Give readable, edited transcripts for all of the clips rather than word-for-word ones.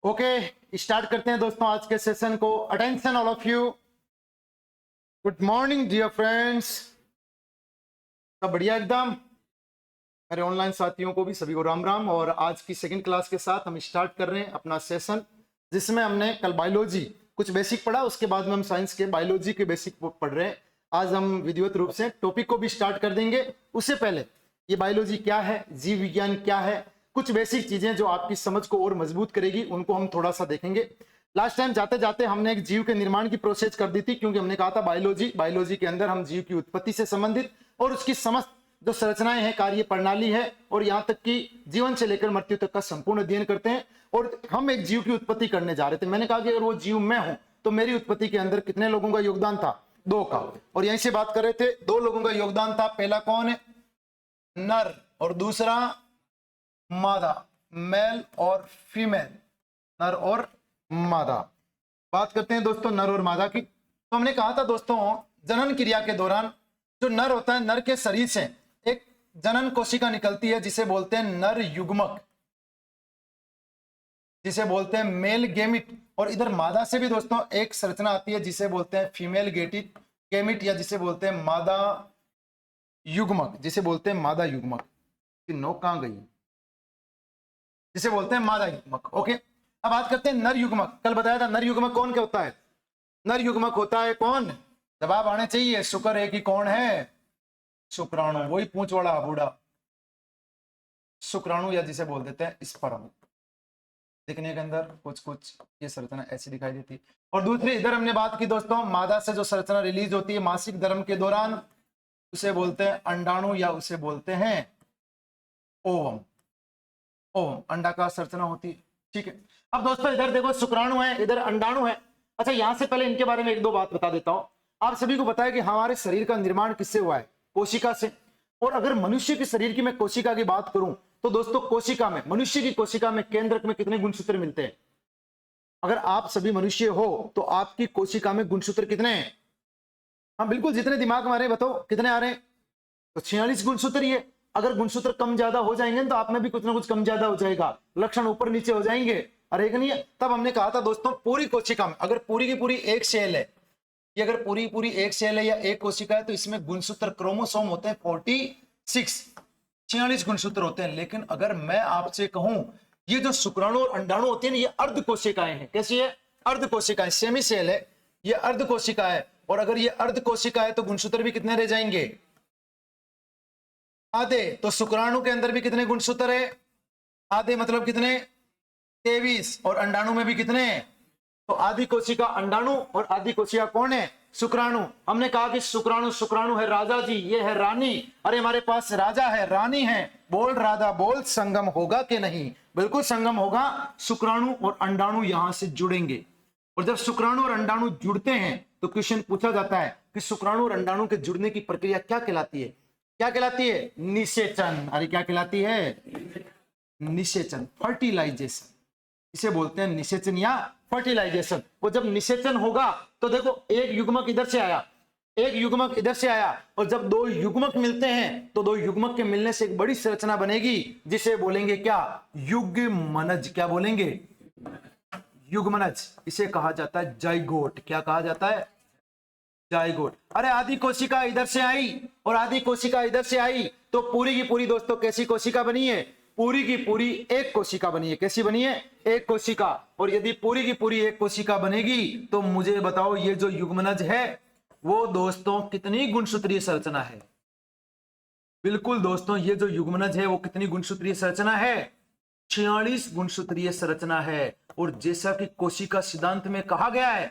Okay, start करते हैं दोस्तों आज के सेशन को। Attention all of you, good morning dear friends. सब बढ़िया एकदम। मेरे ऑनलाइन साथियों को भी सभी को राम राम। और आज की सेकंड क्लास के साथ हम स्टार्ट कर रहे हैं अपना सेशन, जिसमें हमने कल बायोलॉजी कुछ बेसिक पढ़ा, उसके बाद में हम साइंस के बायोलॉजी के बेसिक पढ़ रहे हैं। आज हम विधिवत रूप से टॉपिक को भी स्टार्ट कर देंगे। उससे पहले ये बायोलॉजी क्या है, जीव विज्ञान क्या है, कुछ बेसिक चीजें जो आपकी समझ को और मजबूत करेगी, उनको हम थोड़ा सा देखेंगे। लास्ट टाइम जाते जाते हमने एक जीव के निर्माण की प्रोसेस कर दी थी, क्योंकि हमने कहा था बायोलॉजी के अंदर हम जीव की उत्पत्ति से संबंधित और उसकी समस्त जो संरचनाएं हैं, कार्य प्रणाली है, और यहाँ तक कि जीवन से लेकर मृत्यु तक का संपूर्ण अध्ययन करते हैं। और हम एक जीव की उत्पत्ति करने जा रहे थे। मैंने कहा कि अगर वो जीव मैं हूं तो मेरी उत्पत्ति के अंदर कितने लोगों का योगदान था? 2 का। और यहीं से बात कर रहे थे, 2 लोगों का योगदान था। पहला कौन है? नर, और दूसरा मादा, मेल और फीमेल, नर और मादा। बात करते हैं दोस्तों नर और मादा की। तो हमने कहा था दोस्तों, जनन क्रिया के दौरान जो नर होता है, नर के शरीर से एक जनन कोशिका निकलती है जिसे बोलते हैं नर युग्मक, जिसे बोलते हैं मेल गेमिट। और इधर मादा से भी दोस्तों एक संरचना आती है जिसे बोलते हैं फीमेल गेमिट, या जिसे बोलते हैं मादा युग्मक, जिसे बोलते हैं मादा युग्मक। नोक कहां गई? जिसे बोलते हैं मादा युग्मक। ओके, अब बात करते हैं नर युग्मक। कल बताया था नर युग्मक कौन क्या होता है? नर युग्मक होता है कौन? जवाब आने चाहिए। शुक्र है कि कौन है? शुक्राणु। वही पूंछ वाला बूढ़ा शुक्राणु, या जिसे बोल देते हैं स्पर्म। दिखने के अंदर कुछ कुछ ये संरचना ऐसी दिखाई देती। और दूसरी इधर हमने बात की दोस्तों, मादा से जो संरचना रिलीज होती है मासिक धर्म के दौरान, उसे बोलते हैं अंडाणु, या उसे बोलते हैं ओवम। ओवम अंडाकार संरचना होती है। ठीक है, अब दोस्तों इधर देखो शुक्राणु है, इधर अंडाणु है। अच्छा, यहां से पहले इनके बारे में 1-2 बात बता देता हूं। आप सभी को पता है कि हमारे शरीर का निर्माण किससे हुआ है? कोशिका से। और अगर मनुष्य के शरीर की मैं कोशिका की बात करूं तो दोस्तों कोशिका में, मनुष्य की कोशिका में केंद्रक में कितने गुणसूत्र मिलते हैं? अगर आप सभी मनुष्य हो तो आपकी कोशिका में गुणसूत्र कितने हैं? हाँ बिल्कुल, जितने दिमाग में आ रहे हैं बताओ कितने आ रहे हैं? तो 46 गुणसूत्र ही है। अगर गुणसूत्र कम ज्यादा हो जाएंगे तो आप में भी कुछ ना कुछ कम ज्यादा हो जाएगा, लक्षण ऊपर नीचे हो जाएंगे। अरे एक नहीं है। तब हमने कहा था दोस्तों, पूरी कोशिका में अगर पूरी की पूरी एक सेल है, ये अगर पूरी पूरी एक सेल है या एक कोशिका है, तो इसमें गुणसूत्र क्रोमोसोम होते हैं 46 गुणसूत्र होते हैं। लेकिन अगर मैं आपसे कहूं, ये जो शुक्राणु और अंडाणु होते हैं, ये अर्ध कोशिकाएं हैं। कैसी है? अर्ध कोशिकाएं, सेमी सेल है, ये अर्ध कोशिका है। और अगर ये अर्ध कोशिका है तो गुणसूत्र भी कितने रह जाएंगे? आधे। तो शुक्राणु के अंदर भी कितने गुणसूत्र है? आधे, मतलब कितने? 23। और अंडाणु में भी कितने? तो आधी कोशिका अंडाणु और आधी कोशिका कौन है? शुक्राणु। हमने कहा कि शुक्राणु है राजा जी, ये है रानी। अरे हमारे पास राजा है, रानी है। बोल राधा बोल, संगम होगा कि नहीं? बिल्कुल संगम होगा। शुक्राणु और अंडाणु यहां से जुड़ेंगे। और जब शुक्राणु और अंडाणु जुड़ते हैं तो क्वेश्चन पूछा जाता है कि शुक्राणु और अंडाणु के जुड़ने की प्रक्रिया क्या कहलाती है? क्या कहलाती है? निषेचन। अरे क्या कहलाती है? निषेचन, फर्टिलाइजेशन। इसे बोलते हैं निषेचन या फर्टिलाइजेशन। वो जब निषेचन होगा तो देखो, एक युग्मक इधर से आया, एक युग्मक इधर से आया, और जब 2 युग्मक मिलते हैं तो 2 युग्मक के मिलने से एक बड़ी संरचना बनेगी, जिसे बोलेंगे क्या? युग्मनज। क्या बोलेंगे? युग्मनज। इसे कहा जाता है जाइगोट। क्या कहा जाता है? जाइगोट। अरे आधी कोशिका इधर से आई और आधी कोशिका इधर से आई, तो पूरी की पूरी दोस्तों कैसी कोशिका बनी है? पूरी की पूरी एक कोशिका बनी है। कैसी बनी है? एक कोशिका। और यदि पूरी की पूरी एक कोशिका बनेगी तो मुझे बताओ, ये जो युग्मनज है वो दोस्तों कितनी गुणसूत्रीय संरचना है? बिल्कुल दोस्तों, ये जो युग्मनज है वो कितनी गुणसूत्रीय संरचना है? 46 गुणसूत्रीय संरचना है। और जैसा कि कोशिका सिद्धांत में कहा गया है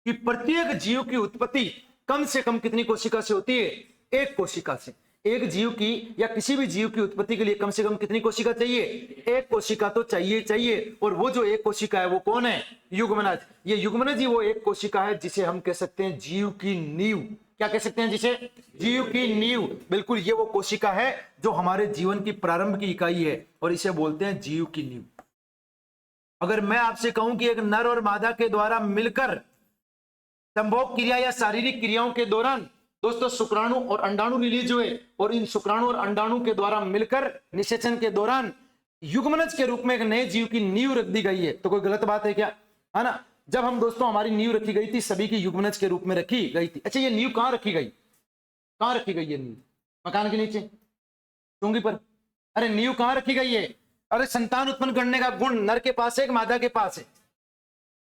कि प्रत्येक जीव की उत्पत्ति कम से कम कितनी कोशिका से होती है? एक कोशिका से। एक जीव की या किसी भी जीव की उत्पत्ति के लिए कम से कम कितनी कोशिका चाहिए? एक कोशिका तो चाहिए। और वो जो एक कोशिका है वो कौन है? युग्मनज। ये युग्मनज ही वो एक कोशिका है जिसे हम कह सकते हैं जीव की नींव। क्या कह सकते हैं जिसे? जीव की नींव। बिल्कुल, ये वो कोशिका है जो हमारे जीवन की प्रारंभ की इकाई है, और इसे बोलते हैं जीव की नींव। अगर मैं आपसे कहूं कि एक नर और मादा के द्वारा मिलकर संभोग क्रिया या शारीरिक क्रियाओं के दौरान दोस्तों शुक्राणु और अंडाणु रिलीज हुए, और इन शुक्राणु और अंडाणु के द्वारा मिलकर निषेचन के दौरान युग्मनज के रूप में एक नए जीव की नींव रख दी गई है, तो कोई गलत बात है क्या? है ना? जब हम दोस्तों हमारी नींव रखी गई थी सभी की युग्मनज के रूप में रखी गई थी। अच्छा, ये नींव कहां रखी गई? कहां रखी गई ये नींव? मकान के नीचे, चुंगी पर? अरे नींव कहां रखी गई है? अरे संतान उत्पन्न करने का गुण नर के पास है कि मादा के पास है?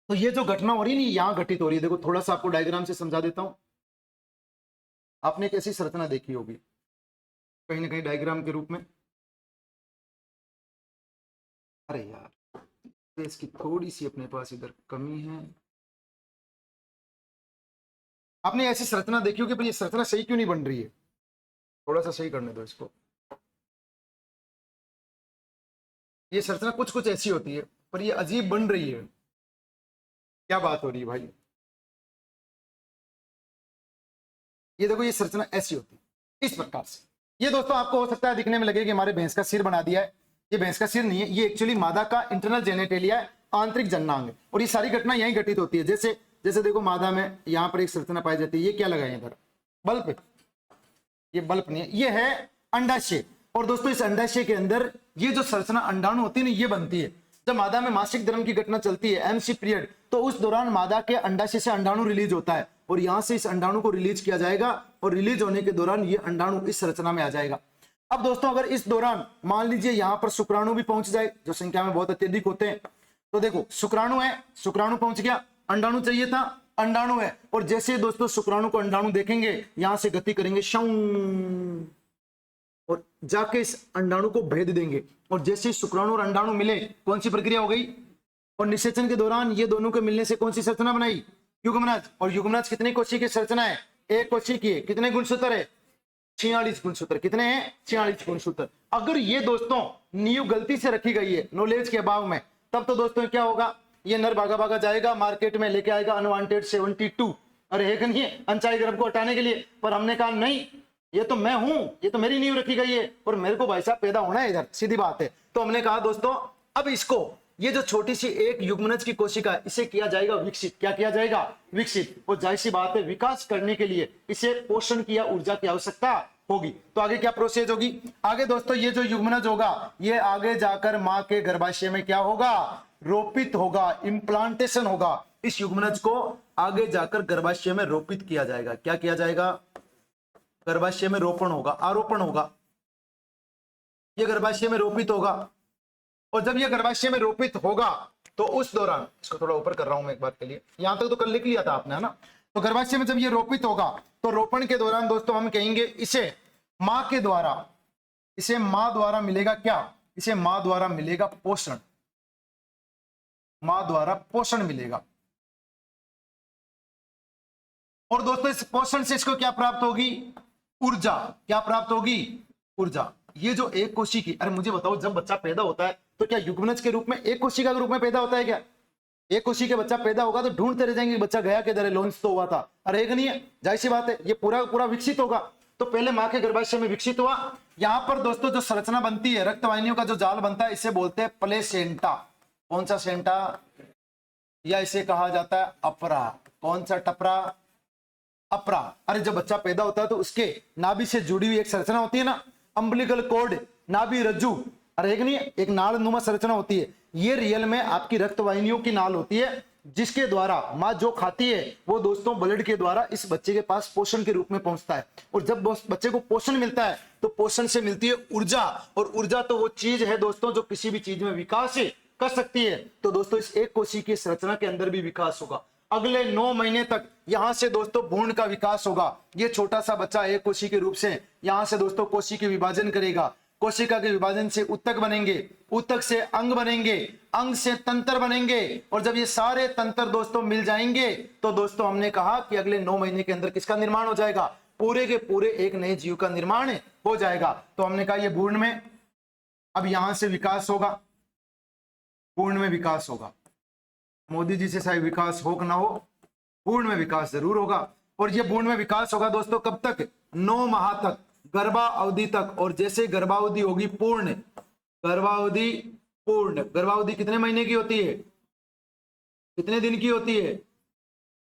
तो ये जो घटना हो रही है नहीं, यहां घटित हो रही है। देखो थोड़ा सा आपको डायग्राम से समझा देता हूं। आपने कैसी संरचना देखी होगी कहीं ना कहीं डायग्राम के रूप में। अरे यार, तो इसकी थोड़ी सी अपने पास इधर कमी है। आपने ऐसी संरचना देखी होगी, पर ये संरचना सही क्यों नहीं बन रही है? थोड़ा सा सही करने दो इसको। ये संरचना कुछ कुछ ऐसी होती है, पर ये अजीब बन रही है। क्या बात हो रही है भाई? ये देखो, ये संरचना ऐसी होती है इस प्रकार से। ये दोस्तों आपको हो सकता है दिखने में लगे कि हमारे भैंस का सिर बना दिया है। ये भैंस का सिर नहीं है, ये एक्चुअली मादा का इंटरनल जेनेटेलिया है, आंतरिक जननांग है। और ये सारी घटना यहीं घटित होती है। जैसे जैसे देखो मादा में यहाँ पर एक संरचना पाई जाती है। ये क्या लगा है इधर? बल्ब। ये बल्ब नहीं है, ये है अंडाशय। और दोस्तों इस अंडाशय के अंदर ये जो संरचना अंडाणु होती है ना, ये बनती है। जब मादा में मासिक धर्म की घटना चलती है, एमसी पीरियड, तो उस दौरान मादा के अंडाशय से अंडाणु रिलीज होता है और यहां से इस अंडाणु को रिलीज किया जाएगा और रिलीज होने के दौरान ये अंडाणु इस संरचना में आ जाएगा। अब दोस्तों अगर इस दौरान मान लीजिए यहां पर शुक्राणु भी पहुंच जाए, जो संख्या में बहुत अत्यधिक होते हैं, तो देखो शुक्राणु है, शुक्राणु पहुंच गया, अंडाणु चाहिए था, अंडाणु है। और जैसे दोस्तों शुक्राणु को अंडाणु देखेंगे, यहां से गति करेंगे शं, और जाके इस अंडाणु को भेद देंगे। और जैसे शुक्राणु और अंडाणु मिले, कौन सी प्रक्रिया हो गई? और निषेचन के दौरान ये दोनों के मिलने से कौन सी संरचना बनाई? युग्मनज। और युग्मनज कितनी कोशिका की संरचना है? एक कोशिका की है। कितने गुणसूत्र है? 46 गुणसूत्र। कितने हैं? 46 गुणसूत्र। अगर ये दोस्तों नींव गलती से रखी गई है नॉलेज के अभाव में, तब तो दोस्तों क्या होगा? ये नर भागा भागा जाएगा मार्केट में, लेके आएगा अनवांटेड 72। अरे है कि नहीं? अनचाही गर्भ को हटाने के लिए। पर हमने कहा नहीं, ये तो मैं हूं, ये तो मेरी नींव रखी गई है और मेरे को भाई साहब पैदा होना है इधर, सीधी बात है। तो हमने कहा दोस्तों अब इसको, ये जो छोटी सी एक युग्मनज की कोशिका, इसे किया जाएगा विकसित। क्या किया जाएगा? विकसित। और जाहिर सी बात है विकास करने के लिए इसे पोषण की या ऊर्जा की आवश्यकता होगी। तो आगे क्या प्रोसेस होगी? आगे दोस्तों ये जो युग्मनज होगा, ये आगे जाकर मां के गर्भाशय में क्या होगा? रोपित होगा, इम्प्लांटेशन होगा। इस युग्मनज को आगे जाकर गर्भाशय में रोपित किया जाएगा। क्या किया जाएगा? गर्भाशय में रोपण होगा, आरोपण होगा। ये गर्भाशय में रोपित होगा। और जब ये गर्भाशय में रोपित होगा तो उस दौरान, इसको थोड़ा ऊपर कर रहा हूं मैं एक बार के लिए, यहां तक तो कर लिख लिया था आपने, है ना? तो गर्भाशय में जब ये रोपित होगा तो रोपण के दौरान दोस्तों हम कहेंगे इसे मां के द्वारा, इसे मां द्वारा मिलेगा क्या? इसे मां द्वारा मिलेगा पोषण। मां द्वारा पोषण मिलेगा। और दोस्तों इस पोषण से इसको क्या प्राप्त होगी? ऊर्जा। क्या प्राप्त होगी? ऊर्जा। ये जो एक कोशिका की, अरे मुझे बताओ, जब बच्चा पैदा होता है तो क्या युग्मनज के रूप में, एक कोशिका के रूप में पैदा होता है क्या? एक कोशिका का बच्चा पैदा होगा तो ढूंढते रह जाएंगे बच्चा गया किधर है, लॉन्च तो हुआ था। अरे एक नहीं है, जाहिर सी बात है ये पूरा पूरा विकसित होगा। तो पहले मां के गर्भाशय में विकसित हुआ। यहां पर दोस्तों जो संरचना बनती है, रक्त वाहिनियों का जो जाल बनता है, इसे बोलते हैं प्लेसेंटा। कौन सा सेंटा? या इसे कहा जाता है अपरा। कौन सा टपरा? अपरा। अरे जब बच्चा पैदा होता है तो उसके नाभि से जुड़ी हुई एक संरचना होती है ना, अम्बिलिकल कॉर्ड, नाभि रज्जु। अरे एक नहीं, एक नाल नुमा संरचना होती है। ये रियल में आपकी रक्त वाहिनियों की नाल होती है, जिसके द्वारा मां जो खाती है वो दोस्तों ब्लड के द्वारा इस बच्चे के पास पोषण के रूप में पहुंचता है। और जब बच्चे को पोषण मिलता है तो पोषण से मिलती है ऊर्जा। और ऊर्जा तो वो चीज है दोस्तों जो किसी भी चीज में विकास कर सकती है। तो दोस्तों इस एक कोशिका की संरचना के अंदर भी विकास होगा। अगले 9 महीने तक यहां से दोस्तों भ्रूण का विकास होगा। ये छोटा सा बच्चा एक कोशिका के रूप से यहां से दोस्तों कोशिका विभाजन करेगा। कोशिका के विभाजन से उत्तक बनेंगे, उत्तक से अंग बनेंगे, अंग से तंत्र बनेंगे। और जब ये सारे तंत्र दोस्तों मिल जाएंगे तो दोस्तों हमने कहा कि अगले 9 महीने के अंदर किसका निर्माण हो जाएगा? पूरे के पूरे एक नए जीव का निर्माण हो जाएगा। तो हमने कहा ये भ्रूण में अब यहां से विकास होगा, भ्रूण में विकास होगा। मोदी जी से चाहे विकास हो कि ना हो, भ्रूण में विकास जरूर होगा। और ये भ्रूण में विकास होगा दोस्तों कब तक? 9 माह तक, गर्भा अवधि तक। और जैसे गर्भावधि होगी पूर्ण, गर्भावधि पूर्ण, गर्भावधि कितने महीने की होती है? कितने दिन की होती है?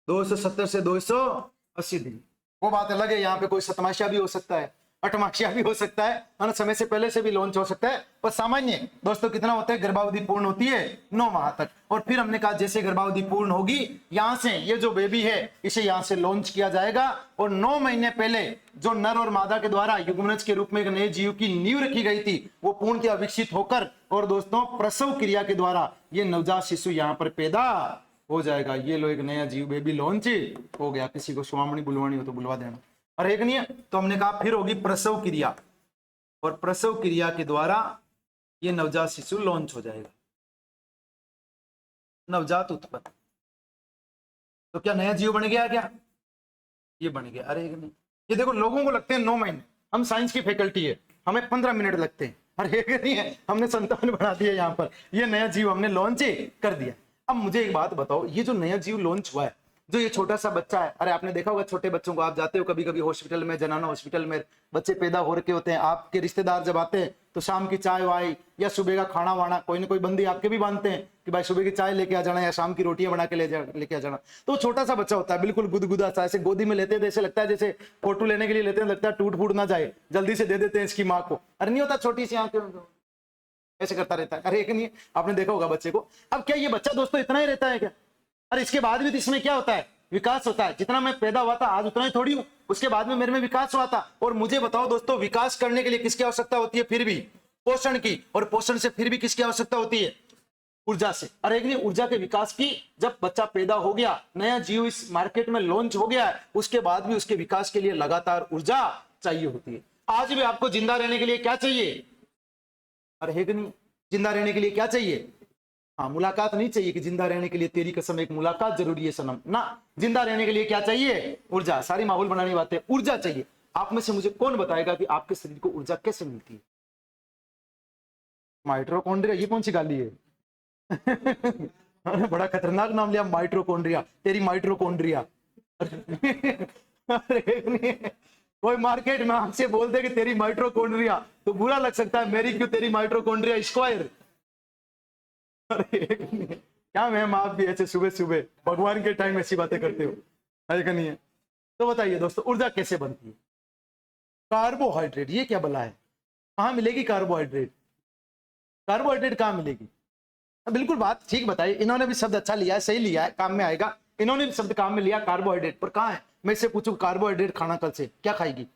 270 से 280 दिन। वो बात अलग है, यहाँ पे कोई सतमाशा भी हो सकता है। अठमाशिया भी हो सकता है ना, समय से पहले से भी लॉन्च हो सकता है। पर सामान्य दोस्तों कितना होता है, गर्भावधि पूर्ण होती है 9 माह तक। और फिर हमने कहा जैसे गर्भावधि पूर्ण होगी, यहां से ये जो बेबी है इसे यहां से लॉन्च किया जाएगा। और 9 महीने पहले जो नर और मादा के द्वारा युग्मनज के रूप में एक नए जीव की नींव रखी गई थी, वो पूर्णतः विकसित होकर और दोस्तों प्रसव क्रिया के द्वारा ये नवजात शिशु यहाँ पर पैदा हो जाएगा। ये लो एक नया जीव बेबी लॉन्च हो गया। किसी को स्वामणी बुलवानी हो तो बुलवा देना। और एक नहीं है तो हमने कहा फिर होगी प्रसव क्रिया, और प्रसव क्रिया के द्वारा ये नवजात शिशु लॉन्च हो जाएगा, नवजात उत्पन्न। तो क्या नया जीव बन गया क्या? ये बन गया। अरे नहीं, ये देखो लोगों को लगते हैं 9 महीने, हम साइंस की फैकल्टी है, हमें 15 मिनट लगते हैं। अरे नहीं है, हमने संतान बढ़ा दिया यहाँ पर, ये नया जीव हमने लॉन्च कर दिया। अब मुझे एक बात बताओ, ये जो नया जीव लॉन्च हुआ है, जो ये छोटा सा बच्चा है, अरे आपने देखा होगा छोटे बच्चों को, आप जाते हो कभी कभी हॉस्पिटल में, जनाना हॉस्पिटल में बच्चे पैदा हो रखे होते हैं, आपके रिश्तेदार जब आते हैं तो शाम की चाय वाय या सुबह का खाना वाना कोई ना कोई बंदी आपके भी बांधते हैं कि भाई सुबह की चाय लेके आ जाना या शाम की रोटियां बना के लेके आ जाना। तो छोटा सा बच्चा होता है, बिल्कुल गुदगुदा सा, ऐसे गोदी में लेते हैं, ऐसे लगता है जैसे फोटो लेने के लिए लेते हैं, लगता है टूट फूट ना जाए, जल्दी से दे देते हैं इसकी माँ को। अरे नहीं होता, छोटी सी आंखें ऐसे करता रहता है। अरे एक नहीं, आपने देखा होगा बच्चे को। अब क्या ये बच्चा दोस्तों इतना ही रहता है क्या? अरे इसके बाद भी तो इसमें क्या होता है, विकास होता है। जितना मैं पैदा हुआ था आज उतना ही थोड़ी हूं, उसके बाद में मेरे में विकास हुआ था। और मुझे बताओ दोस्तों, विकास करने के लिए किसकी आवश्यकता होती है? फिर भी पोषण की, और पोषण से फिर भी किसकी आवश्यकता होती है? ऊर्जा से। अरे एक नहीं, ऊर्जा के विकास की। जब बच्चा पैदा हो गया, नया जीव इस मार्केट में लॉन्च हो गया है, उसके बाद भी उसके विकास के लिए लगातार ऊर्जा चाहिए होती है। आज भी आपको जिंदा रहने के लिए क्या चाहिए? अरे एक नहीं, जिंदा रहने के लिए क्या चाहिए? हाँ, मुलाकात नहीं चाहिए कि जिंदा रहने के लिए तेरी कसम एक मुलाकात जरूरी है सनम ना। जिंदा रहने के लिए क्या चाहिए? ऊर्जा। सारी माहौल बनाने बातें, ऊर्जा चाहिए। आप में से मुझे कौन बताएगा कि आपके शरीर को ऊर्जा कैसे मिलती है? माइटोकॉन्ड्रिया, ये कौन सी गाली है? बड़ा खतरनाक नाम लिया, माइटोकॉन्ड्रिया, तेरी माइटोकॉन्ड्रिया। कोई मार्केट में आपसे बोल दे कि तेरी माइटोकॉन्ड्रिया, तो बुरा लग सकता है, मेरी क्यों तेरी माइटोकॉन्ड्रिया स्क्वायर। अरे क्या मैम, आप भी ऐसे सुबह सुबह भगवान के टाइम ऐसी बातें करते हो, है कि नहीं है? तो बताइए दोस्तों, ऊर्जा कैसे बनती है? कार्बोहाइड्रेट, ये क्या बला है? कहाँ मिलेगी कार्बोहाइड्रेट? कार्बोहाइड्रेट कहाँ मिलेगी? बिल्कुल बात ठीक बताइए। इन्होंने भी शब्द अच्छा लिया है, सही लिया है, काम में आएगा। इन्होंने भी शब्द काम में लिया, कार्बोहाइड्रेट। पर कहाँ है? मैं इससे पूछूं कार्बोहाइड्रेट खाना कल से, क्या खाएगी?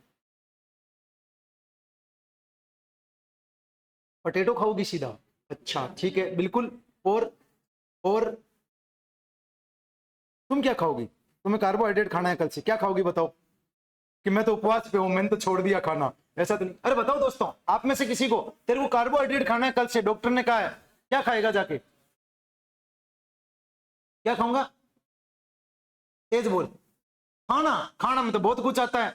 पोटैटो खाओगी सीधा? अच्छा ठीक है, बिल्कुल। और तुम क्या खाओगी? तुम्हें कार्बोहाइड्रेट खाना है कल से, क्या खाओगी बताओ? कि मैं तो उपवास पे हूं, मैंने तो छोड़ दिया खाना, ऐसा तो नहीं। अरे बताओ दोस्तों, आप में से किसी को, तेरे को कार्बोहाइड्रेट खाना है कल से, डॉक्टर ने कहा है, क्या खाएगा जाके? क्या खाऊंगा? तेज बोल। खाना, खाना में तो बहुत कुछ आता है,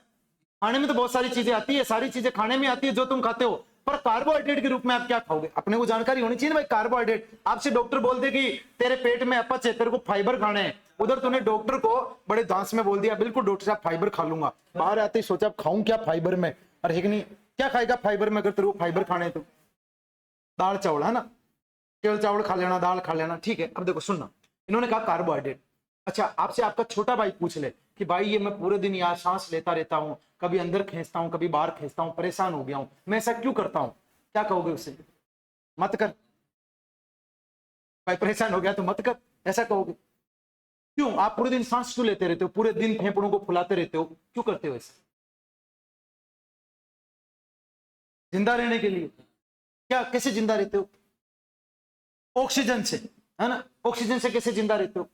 खाने में तो बहुत सारी चीजें आती है, सारी चीजें खाने में आती है जो तुम खाते हो। पर कार्बोहाइड्रेट के रूप में आप क्या खाओगे? अपने को जानकारी होनी चाहिए ना भाई। कार्बोहाइड्रेट, आपसे डॉक्टर बोल दे कि तेरे पेट में अपच है, तेरे को फाइबर खाने हैं, उधर तूने डॉक्टर को बड़े दांत में बोल दिया, बिल्कुल डॉक्टर साहब फाइबर खा लूंगा। बाहर आते ही सोचा खाऊं क्या फाइबर में? अरे नहीं, क्या खाएगा फाइबर में? अगर तेरे को फाइबर खाने तो दाल चावल, है ना, केवल चावल खा लेना, दाल खा लेना, ठीक है। अब देखो सुनना, इन्होंने कहा कार्बोहाइड्रेट। अच्छा, आपसे आपका छोटा भाई पूछ ले कि भाई ये मैं पूरे दिन यार सांस लेता रहता हूँ, कभी अंदर खींचता हूँ कभी बाहर खींचता हूँ, परेशान हो गया हूँ, मैं ऐसा क्यों करता हूँ? क्या कहोगे उससे? मत कर भाई, परेशान हो गया तो मत कर, ऐसा कहोगे? क्यों? आप पूरे दिन सांस क्यों लेते रहते हो, पूरे दिन फेफड़ों को फुलाते रहते हो, क्यों करते हो ऐसा? जिंदा रहने के लिए। क्या, कैसे जिंदा रहते हो? ऑक्सीजन से, है ना। ऑक्सीजन से कैसे जिंदा रहते हो?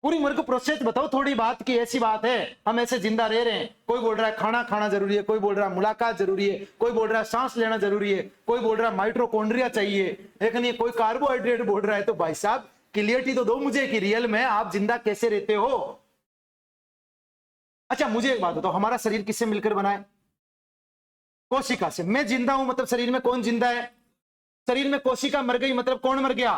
पूरी उम्र को प्रोसेस बताओ। थोड़ी बात की ऐसी बात है, हम ऐसे जिंदा रह रहे हैं। कोई बोल रहा है खाना खाना जरूरी है, कोई बोल रहा है मुलाकात जरूरी है, कोई बोल रहा है सांस लेना जरूरी है, कोई बोल रहा है माइटोकॉन्ड्रिया चाहिए, एक नहीं कोई कार्बोहाइड्रेट बोल रहा है। तो भाई साहब क्लियरिटी तो दो मुझे कि रियल में आप जिंदा कैसे रहते हो। अच्छा मुझे एक बात बताओ, हमारा शरीर किससे मिलकर बना है? कोशिका से। मैं जिंदा हूं मतलब शरीर में कौन जिंदा है? शरीर में कोशिका मर गई मतलब कौन मर गया?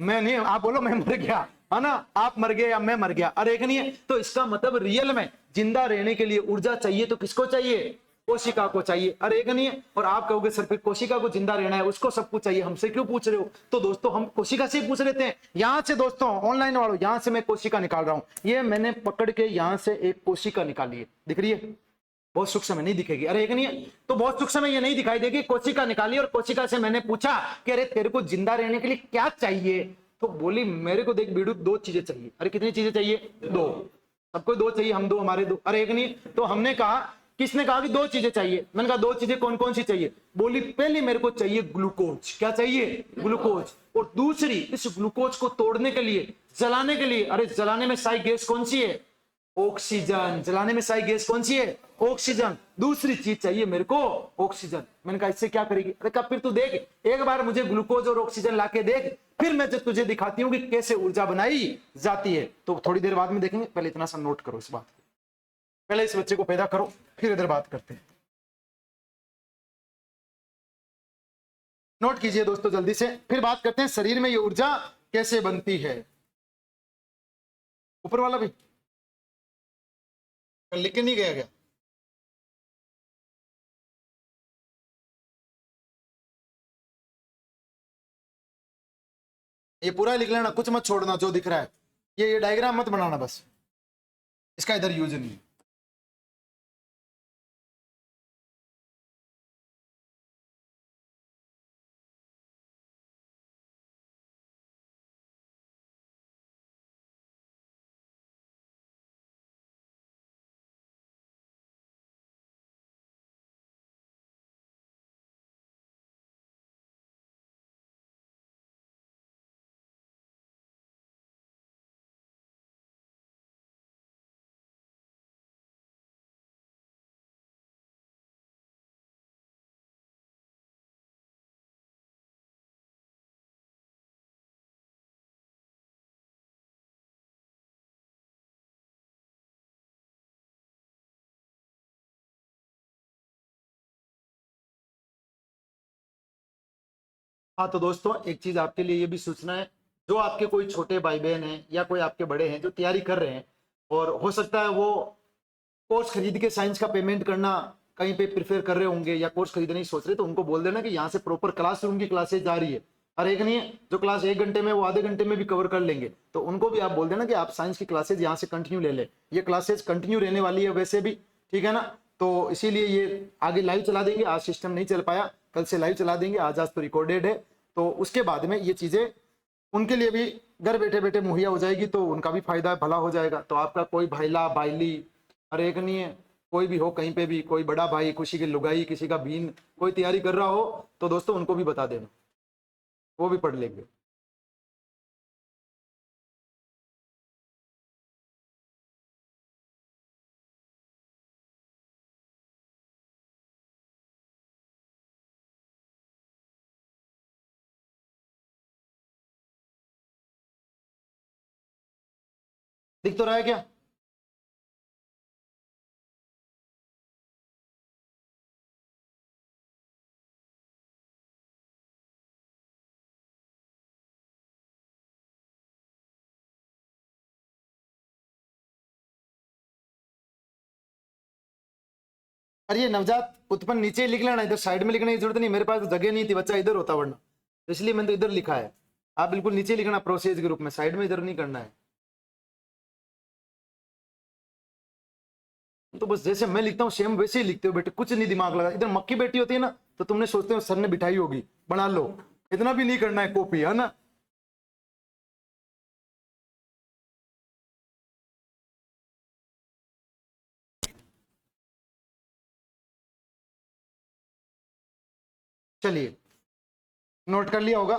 मैं नहीं, आप बोलो मैं मर गया, है ना, आप मर गए या मैं मर गया। अरे एक नहीं है, तो इसका मतलब रियल में जिंदा रहने के लिए ऊर्जा चाहिए तो किसको चाहिए? कोशिका को चाहिए। अरे एक नहीं है, और आप कहोगे सर फिर कोशिका को जिंदा रहना है, उसको सब कुछ चाहिए, हमसे क्यों पूछ रहे हो? तो दोस्तों हम कोशिका से ही पूछ लेते हैं। यहां से दोस्तों ऑनलाइन वालों, यहां से मैं कोशिका निकाल रहा हूं, ये मैंने पकड़ के यहां से एक कोशिका निकाली है, दिख रही है? बहुत सूक्ष्म में नहीं दिखेगी। अरे एक नहीं है तो बहुत सूक्ष्म में ये नहीं दिखाई देगी। कोशिका निकाली और कोशिका से मैंने पूछा कि अरे तेरे को जिंदा रहने के लिए क्या चाहिए, तो बोली मेरे को देख बीड़ू 2 चीजें चाहिए। अरे कितनी चीजें चाहिए? 2। सबको 2 चाहिए, हम 2 हमारे 2। अरे एक नहीं, तो हमने कहा, किसने कहा कि 2 चीजें चाहिए? मैंने कहा 2 चीजें कौन कौन सी चाहिए? बोली पहली मेरे को चाहिए ग्लूकोज। क्या चाहिए? ग्लूकोज। और दूसरी, इस ग्लूकोज को तोड़ने के लिए, जलाने के लिए, अरे जलाने में सहायक गैस कौन सी है? ऑक्सीजन। जलाने में सहायक गैस कौन सी है? ऑक्सीजन। दूसरी चीज चाहिए मेरे को ऑक्सीजन। मैंने कहा इससे क्या करेगी? अरे कब? फिर तू देख, एक बार मुझे ग्लूकोज और ऑक्सीजन लाके देख, फिर मैं तुझे दिखाती हूँ कि कैसे ऊर्जा बनाई जाती है। तो थोड़ी देर बाद में देखेंगे, पहले इतना सा नोट करो इस बात को, पहले इस बच्चे को पैदा करो, फिर इधर बात करते हैं। नोट कीजिए दोस्तों जल्दी से, फिर बात करते हैं शरीर में ये ऊर्जा कैसे बनती है। ऊपर वाला भी लिख के नहीं गया क्या? ये पूरा लिख लेना, कुछ मत छोड़ना जो दिख रहा है। ये डायग्राम मत बनाना, बस इसका इधर यूज नहीं। हाँ तो दोस्तों एक चीज आपके लिए ये भी सूचना है, जो आपके कोई छोटे भाई बहन हैं या कोई आपके बड़े हैं जो तैयारी कर रहे हैं, और हो सकता है वो कोर्स खरीद के साइंस का पेमेंट करना कहीं पे प्रिफेयर कर रहे होंगे या कोर्स खरीदने की सोच रहे, तो उनको बोल देना कि यहाँ से प्रॉपर क्लासरूम की क्लासेज जा रही है। और एक नहीं है जो क्लास 1 घंटे में वो आधे घंटे में भी कवर कर लेंगे, तो उनको भी आप बोल देना कि आप साइंस की क्लासेज यहाँ से कंटिन्यू ले लें। ये क्लासेज कंटिन्यू रहने वाली है वैसे भी, ठीक है ना। तो इसीलिए ये आगे लाइव चला देंगे, आज सिस्टम नहीं चल पाया, कल से लाइव चला देंगे, आज तो रिकॉर्डेड है। तो उसके बाद में ये चीजें उनके लिए भी घर बैठे बैठे मुहैया हो जाएगी, तो उनका भी फायदा भला हो जाएगा। तो आपका कोई भाईला बाईली, अरे एक नहीं है कोई भी हो, कहीं पे भी कोई बड़ा भाई, किसी की लुगाई, किसी का बीन कोई तैयारी कर रहा हो, तो दोस्तों उनको भी बता देना, वो भी पढ़ लेंगे। दिख तो रहा है क्या? अरे ये नवजात उत्पन्न नीचे ही लिख लेना, इधर साइड में लिखने की जरूरत नहीं, मेरे पास तो जगह नहीं थी, बच्चा इधर होता वरना, तो इसलिए मैंने तो इधर लिखा है। आप बिल्कुल नीचे लिखना प्रोसेस के रूप में, साइड में इधर नहीं करना है। तो बस जैसे मैं लिखता हूँ सेम वैसे ही लिखते हो बेटे, कुछ नहीं दिमाग लगा। इधर मक्की बैठी होती है ना, तो तुमने सोचते हो सर ने बिठाई होगी, बना लो, इतना भी नहीं करना है कॉपी, है ना। चलिए नोट कर लिया होगा।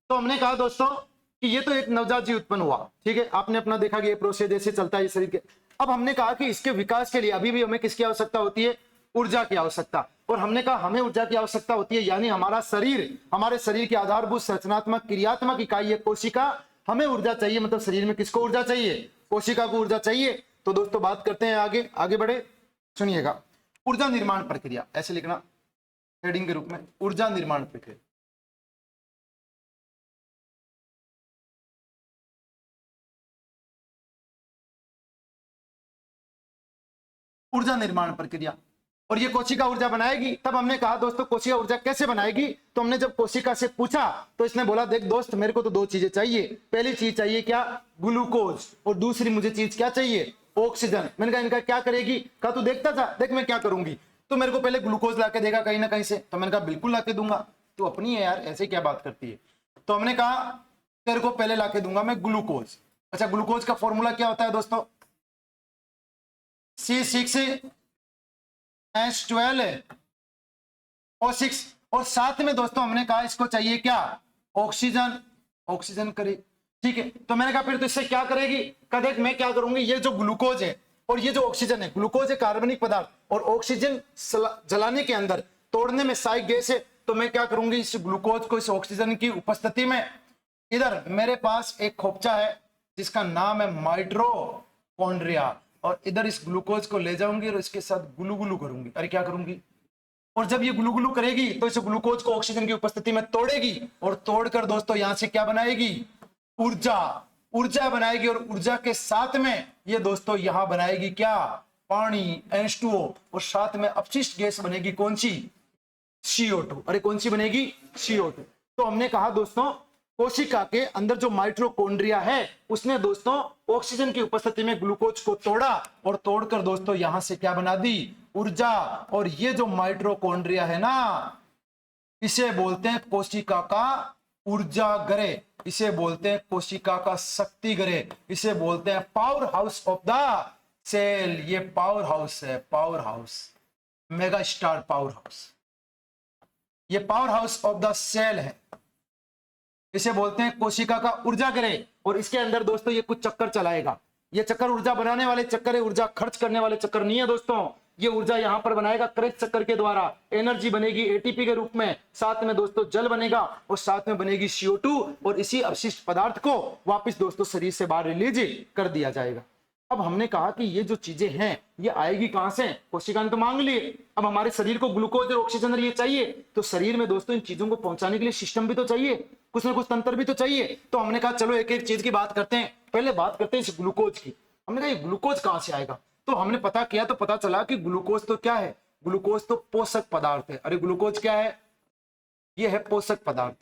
तो हमने कहा दोस्तों कि ये तो एक नवजात जी उत्पन्न हुआ, ठीक है, आपने अपना देखा कि ये प्रोसेस ऐसे चलता है शरीर के। अब हमने कहा कि इसके विकास के लिए अभी भी हमें किसकी आवश्यकता होती है? ऊर्जा की आवश्यकता। और हमने कहा हमें ऊर्जा की आवश्यकता होती है, यानी हमारा शरीर, हमारे शरीर की आधारभूत संरचनात्मक क्रियात्मक इकाई है कोशिका, हमें ऊर्जा चाहिए। मतलब शरीर में किसको ऊर्जा चाहिए? कोशिका को ऊर्जा चाहिए। तो दोस्तों बात करते हैं आगे, आगे बढ़े, सुनिएगा। ऊर्जा निर्माण प्रक्रिया, ऐसे लिखना हेडिंग के रूप में, ऊर्जा निर्माण प्रक्रिया। ऊर्जा निर्माण प्रक्रिया, और ये कोशिका ऊर्जा बनाएगी। तब हमने कहा दोस्तों कोशिका ऊर्जा कैसे बनाएगी, तो हमने जब कोशिका से पूछा तो इसने बोला देख दोस्त मेरे को तो 2 चीजें चाहिए। पहली चीज चाहिए क्या? ग्लूकोज। और दूसरी मुझे चीज क्या चाहिए? ऑक्सीजन। मैंने कहा इनका क्या करेगी, कहा तू देखता था, देख मैं क्या करूंगी, तो मेरे को पहले ग्लूकोज लाके देगा कहीं ना कहीं से, तो मैंने कहा बिल्कुल लाके दूंगा, तू अपनी है यार, ऐसे क्या बात करती है। तो हमने कहा तेरे को पहले लाके दूंगा मैं ग्लूकोज। अच्छा, ग्लूकोज का फॉर्मूला क्या होता है दोस्तों, C6H12O6, और साथ में दोस्तों हमने कहा इसको चाहिए क्या, ऑक्सीजन, ऑक्सीजन करे, ठीक है। तो मैंने कहा फिर तो इससे क्या करेगी, कहा देख मैं क्या करूंगी, ये जो ग्लूकोज है और ये जो ऑक्सीजन है, ग्लूकोज है कार्बनिक पदार्थ और ऑक्सीजन जलाने के अंदर तोड़ने में सहायक गैस है, तो मैं क्या करूंगी इस ग्लूकोज को इस ऑक्सीजन की उपस्थिति में, इधर मेरे पास एक खोपचा है जिसका नाम है माइटोकॉन्ड्रिया, और इधर इस ग्लूकोज को ले जाऊंगी और इसके साथ गुलू गुलू करूंगी। अरे क्या करूंगी, और जब ये गुलू गुलू करेगी तो इस ग्लूकोज को ऑक्सीजन की उपस्थिति में तोड़ेगी और तोड़कर दोस्तों यहां से क्या बनाएगी, ऊर्जा, ऊर्जा बनाएगी, और ऊर्जा के साथ में ये दोस्तों यहां बनाएगी क्या, पानी H2O, और साथ में अपशिष्ट गैस बनेगी कौन सी, CO2। अरे कौन सी बनेगी, CO2। तो हमने कहा दोस्तों कोशिका के अंदर जो माइटोकॉन्ड्रिया है उसने दोस्तों ऑक्सीजन की उपस्थिति में ग्लूकोज को तोड़ा और तोड़कर दोस्तों यहां से क्या बना दी, ऊर्जा। और ये जो माइटोकॉन्ड्रिया है ना, इसे बोलते हैं कोशिका का ऊर्जा गृह, इसे बोलते हैं कोशिका का शक्ति गृह, इसे बोलते हैं power house of the cell. ये पावर हाउस है, powerhouse, mega star powerhouse, ये power house of the cell है, इसे बोलते हैं कोशिका का ऊर्जा गृह। और इसके अंदर दोस्तों ये कुछ चक्कर चलाएगा, ये चक्कर ऊर्जा बनाने वाले चक्कर है, ऊर्जा खर्च करने वाले चक्कर नहीं है दोस्तों। ये ऊर्जा यहां पर बनाएगा क्रेच चक्कर के द्वारा, एनर्जी बनेगी एटीपी के रूप में, साथ में दोस्तों जल बनेगा और साथ में बनेगी CO2, और इसी अवशिष्ट पदार्थ को वापस दोस्तों शरीर से बाहर रिलीज कर दिया जाएगा। अब हमने कहा कि ये जो चीजें हैं ये आएगी कहां से, कोशिका ने तो मांग लिए, अब हमारे शरीर को ग्लूकोज और ऑक्सीजन ये चाहिए, तो शरीर में दोस्तों इन चीजों को पहुंचाने के लिए सिस्टम भी तो चाहिए, कुछ ना कुछ तंत्र भी तो चाहिए। तो हमने कहा चलो एक एक चीज की बात करते हैं, पहले बात करते हैं इस ग्लूकोज की। हमने कहा ये ग्लूकोज कहां से आएगा, तो हमने पता किया तो पता चला कि ग्लूकोज तो क्या है, ग्लूकोज तो पोषक पदार्थ है। अरे ग्लूकोज क्या है, ये है पोषक पदार्थ।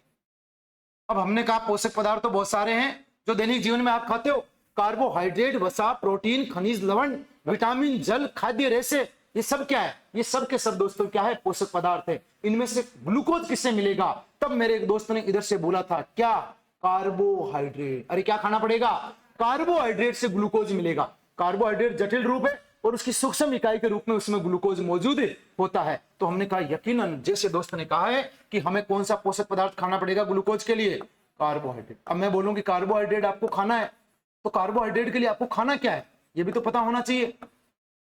अब हमने कहा पोषक पदार्थ तो बहुत सारे हैं जो दैनिक जीवन में आप खाते हो, कार्बोहाइड्रेट, वसा, प्रोटीन, खनिज लवण, विटामिन, जल, खाद्य रेशे, ये सब क्या है, ये सब के सब दोस्तों क्या है, पोषक पदार्थ है। इनमें से ग्लूकोज किससे मिलेगा, तब मेरे एक दोस्त ने इधर से बोला था क्या, कार्बोहाइड्रेट। अरे क्या खाना पड़ेगा, कार्बोहाइड्रेट से ग्लूकोज मिलेगा। कार्बोहाइड्रेट जटिल रूप है और उसकी सूक्ष्म इकाई के रूप में उसमें ग्लूकोज मौजूद होता है। तो हमने कहा यकीनन जैसे दोस्त ने कहा है कि हमें कौन सा पोषक पदार्थ खाना पड़ेगा ग्लूकोज के लिए, कार्बोहाइड्रेट। अब मैं बोलूं कि कार्बोहाइड्रेट आपको खाना है, तो कार्बोहाइड्रेट के लिए आपको खाना क्या है ये भी तो पता होना चाहिए।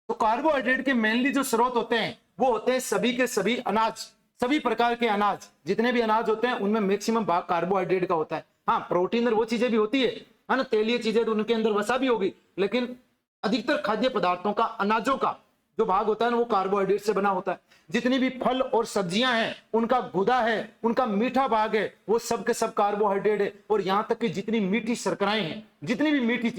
तो कार्बोहाइड्रेट के मेनली जो स्रोत होते हैं वो होते हैं सभी के सभी अनाज, सभी प्रकार के अनाज, जितने भी अनाज होते हैं उनमें मैक्सिमम भाग कार्बोहाइड्रेट का होता है। हाँ प्रोटीन और वो चीजें भी होती है ना, तेलीय चीजें तो उनके अंदर वसा भी होगी, लेकिन अधिकतर खाद्य पदार्थों का, अनाजों का जो भाग होता है ना वो कार्बोहाइड्रेट से बना होता है। जितनी भी फल और सब्जियां हैं उनका गुदा है, उनका मीठा भाग है, वो सब के सब कार्बोहाइड्रेट है। और यहां तक कि जितनी मीठी शर्कराएं हैं, जितनी भी मीठी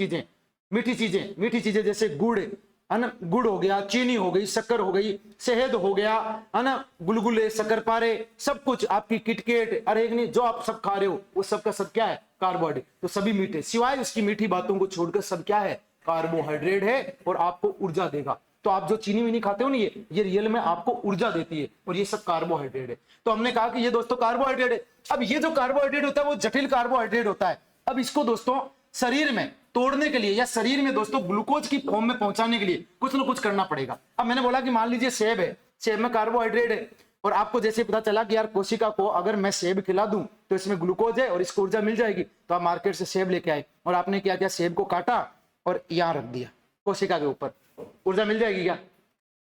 चीजें जैसे गुड़ है ना, गुड़ हो गया, चीनी हो गई, शक्कर हो गई, शहद हो गया है ना, गुलगुले, शक्करपारे, सब कुछ आपकी किटकेट, अरे नहीं जो आप सब खा रहे हो वो सब का सब क्या है, कार्बोहाइड्रेट। तो सभी मीठे, सिवाय उसकी मीठी बातों को छोड़कर सब क्या है, कार्बोहाइड्रेट है और आपको ऊर्जा देगा। तो आप जो चीनी वीनी खाते हो ना, ये रियल में आपको ऊर्जा देती है और ये सब कार्बोहाइड्रेट है। तो हमने कहा कि ये दोस्तों कार्बोहाइड्रेट है। अब ये जो कार्बोहाइड्रेट होता है वो जटिल कार्बोहाइड्रेट होता है। अब इसको दोस्तों शरीर में तोड़ने के लिए या शरीर में दोस्तों ग्लूकोज की फॉर्म में पहुंचाने के लिए कुछ ना कुछ करना पड़ेगा। अब मैंने बोला कि मान लीजिए सेब है, सेब में कार्बोहाइड्रेट है, और आपको जैसे पता चला कि यार कोशिका को अगर मैं सेब खिला दूं तो इसमें ग्लूकोज है और इसको ऊर्जा मिल जाएगी, तो आप मार्केट से सेब लेके आए और आपने क्या किया, सेब को काटा और यहां रख दिया कोशिका के ऊपर, ऊर्जा मिल जाएगी क्या?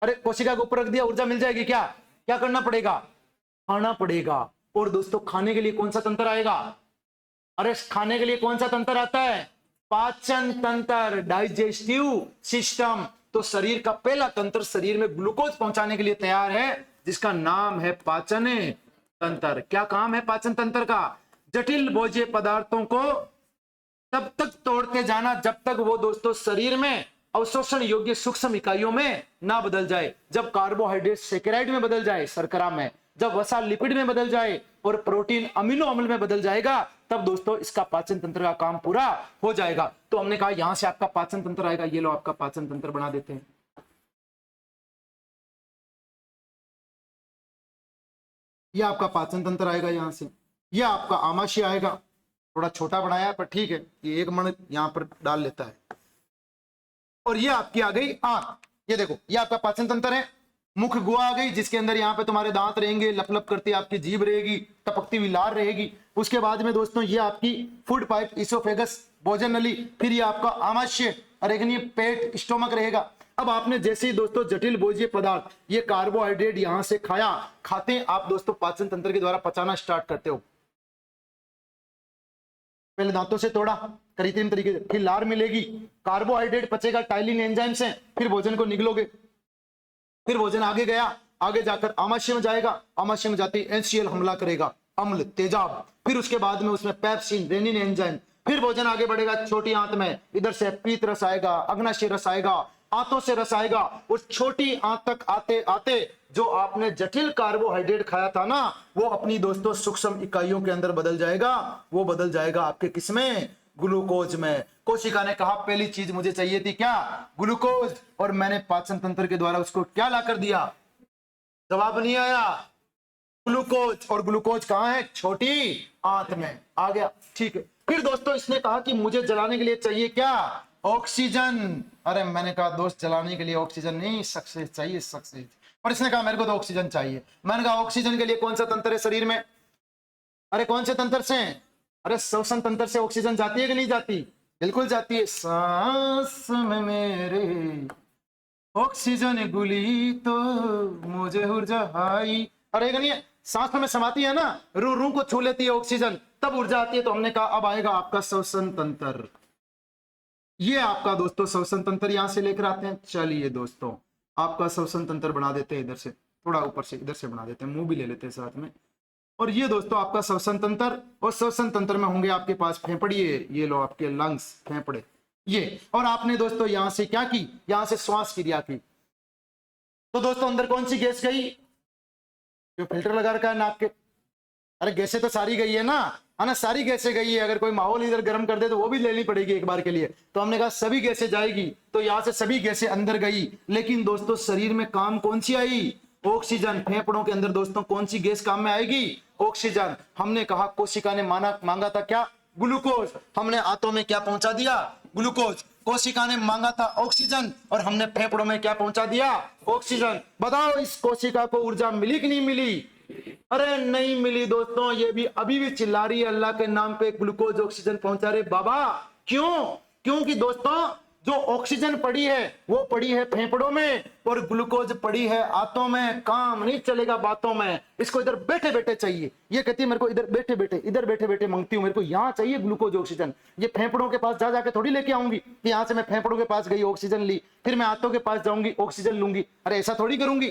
अरे कोशिका के ऊपर रख दिया, ऊर्जा मिल जाएगी क्या? क्या करना पड़ेगा? खाना पड़ेगा। और दोस्तों खाने के लिए कौन सा तंत्र आएगा? अरे खाने के लिए कौन सा तंत्र आता है? पाचन तंत्र, डाइजेस्टिव सिस्टम। तो शरीर का पहला तंत्र शरीर में ग्लूकोज पहुंचाने के लिए तैयार है, जिसका नाम है पाचन तंत्र। क्या काम है पाचन तंत्र का? जटिल भोज्य पदार्थों को तब तक तोड़ते जाना जब तक वो दोस्तों शरीर में अवशोषण योग्य सूक्ष्म इकाइयों में ना बदल जाए। जब कार्बोहाइड्रेट सैकेराइड में बदल जाए, शर्करा में, जब वसा लिपिड में बदल जाए, और प्रोटीन अमीनो अम्ल में बदल जाएगा, तब दोस्तों इसका पाचन तंत्र का काम पूरा हो जाएगा। तो हमने कहा यहां से आपका पाचन तंत्र आएगा, ये लो आपका पाचन तंत्र बना देते हैं। ये आपका पाचन तंत्र आएगा, यहां से ये आपका आमाशय आएगा, थोड़ा छोटा बनाया पर ठीक है, ये 1 मण यहां पर डाल लेता है। और ये आपकी आ गई आंत, ये देखो ये आपका पाचन तंत्र है। मुख गुहा आ गई, जिसके अंदर यहाँ पे तुम्हारे दांत रहेंगे, लप लप करती आपकी जीभ रहेगी, टपकती हुई लार रहेगी। उसके बाद में दोस्तों ये आपकी फूड पाइप, इसोफेगस, भोजन नली, फिर ये आपका आमाशय और एक ये पेट, स्टोमक रहेगा। अब आपने जैसे ही दोस्तों जटिल भोज्य पदार्थ, ये कार्बोहाइड्रेट यहां से खाते हैं आप दोस्तों, पाचन तंत्र के द्वारा पचाना स्टार्ट करते हो। पहले दांतों से तोड़ा कृत्रिम तरीके से, फिर लार मिलेगी, कार्बोहाइड्रेट पचेगा टाइलिन एंजाइम से, फिर भोजन को निगलोगे, फिर भोजन आगे गया, आगे जाकर आमाशय में जाएगा, आमाशय में जाती एनसीएल हमला करेगा, अम्ल, तेजाब, फिर उसके बाद में उसमें पेप्सिन, रेनिन एंजाइम, फिर भोजन आगे बढ़ेगा छोटी आंत में, इधर से पीत रस आएगा, अग्नाशय रस आएगा, आंतों से रस आएगा। उस छोटी आंत तक आते आते जो आपने जटिल कार्बोहाइड्रेट खाया था ना, वो अपनी दोस्तों सूक्ष्म इकाइयों के अंदर बदल जाएगा। वो बदल जाएगा आपके किसमें? ग्लूकोज में। कोशिका ने कहा पहली चीज मुझे चाहिए थी क्या? ग्लूकोज। और मैंने पाचन तंत्र के द्वारा उसको क्या ला कर दिया? जवाब नहीं आया, ग्लूकोज। और ग्लूकोज कहां है? छोटी आंत में आ गया। ठीक है, फिर दोस्तों इसने कहा कि मुझे जलाने के लिए चाहिए क्या? ऑक्सीजन। अरे मैंने कहा दोस्त जलाने के लिए ऑक्सीजन नहीं, सक्सेस चाहिए, सक्सेस। और इसने कहा मेरे को तो ऑक्सीजन चाहिए। मैंने कहा ऑक्सीजन के लिए कौन सा तंत्र है शरीर में? अरे कौन से तंत्र से? अरे श्वसन तंत्र से ऑक्सीजन जाती है कि नहीं जाती? बिल्कुल जाती है। सांस में मेरे ऑक्सीजन गुली तो मुझे ऊर्जा आई। अरे नहीं, सांस में समाती है ना, रू रू को छू लेती है ऑक्सीजन, तब ऊर्जा आती है। तो हमने कहा अब आएगा आपका श्वसन तंत्र। ये आपका दोस्तों श्वसन तंत्र यहां से लेकर आते हैं। चलिए दोस्तों आपका श्वसन तंत्र बना देते हैं, इधर से थोड़ा ऊपर से इधर से बना देते हैं, मुंह भी ले लेते हैं साथ में। और ये दोस्तों आपका श्वसन तंत्र, और श्वसन तंत्र में होंगे आपके पास फेफड़िए, ये लो आपके लंग्स, फेफड़े ये। और आपने दोस्तों यहां से क्या की? यहां से श्वास क्रिया की। तो दोस्तों अंदर कौन सी गैस गई? जो फिल्टर लगा रखा है नाक के। अरे गैसें तो सारी गई है ना, है ना, सारी गैसें गई है। अगर कोई माहौल इधर गर्म कर दे तो वो भी लेनी पड़ेगी एक बार के लिए। तो हमने कहा सभी गैसें जाएगी, तो यहां से सभी गैसें अंदर गई। लेकिन दोस्तों शरीर में काम कौन सी आई? ऑक्सीजन। फेफड़ों के अंदर दोस्तों कौन सी गैस काम में आएगी? ऑक्सीजन। हमने कहा कोशिका ने मांगा था क्या? ग्लूकोज। हमने आंतों में क्या पहुंचा दिया? ग्लूकोज। कोशिका ने मांगा था ऑक्सीजन, और हमने फेफड़ों में क्या पहुंचा दिया? ऑक्सीजन। बताओ इस कोशिका को ऊर्जा मिली कि नहीं मिली? अरे नहीं मिली दोस्तों, ये भी अभी भी चिल्ला रही है अल्लाह के नाम पे, ग्लूकोज ऑक्सीजन पहुंचा रहे बाबा। क्यों? क्योंकि दोस्तों जो ऑक्सीजन पड़ी है वो पड़ी है फेफड़ों में, और ग्लूकोज पड़ी है आंतों में। काम नहीं चलेगा बातों में, इसको इधर बैठे बैठे चाहिए। ये कहती है मेरे को इधर बैठे बैठे मांगती हूँ, मेरे को यहाँ चाहिए ग्लूकोज ऑक्सीजन। ये फेफड़ों के पास जा जाके थोड़ी लेके आऊंगी कि यहाँ से मैं फेफड़ों के पास गई ऑक्सीजन ली, फिर मैं आंतों के पास जाऊंगी ऑक्सीजन लूंगी। अरे ऐसा थोड़ी करूंगी,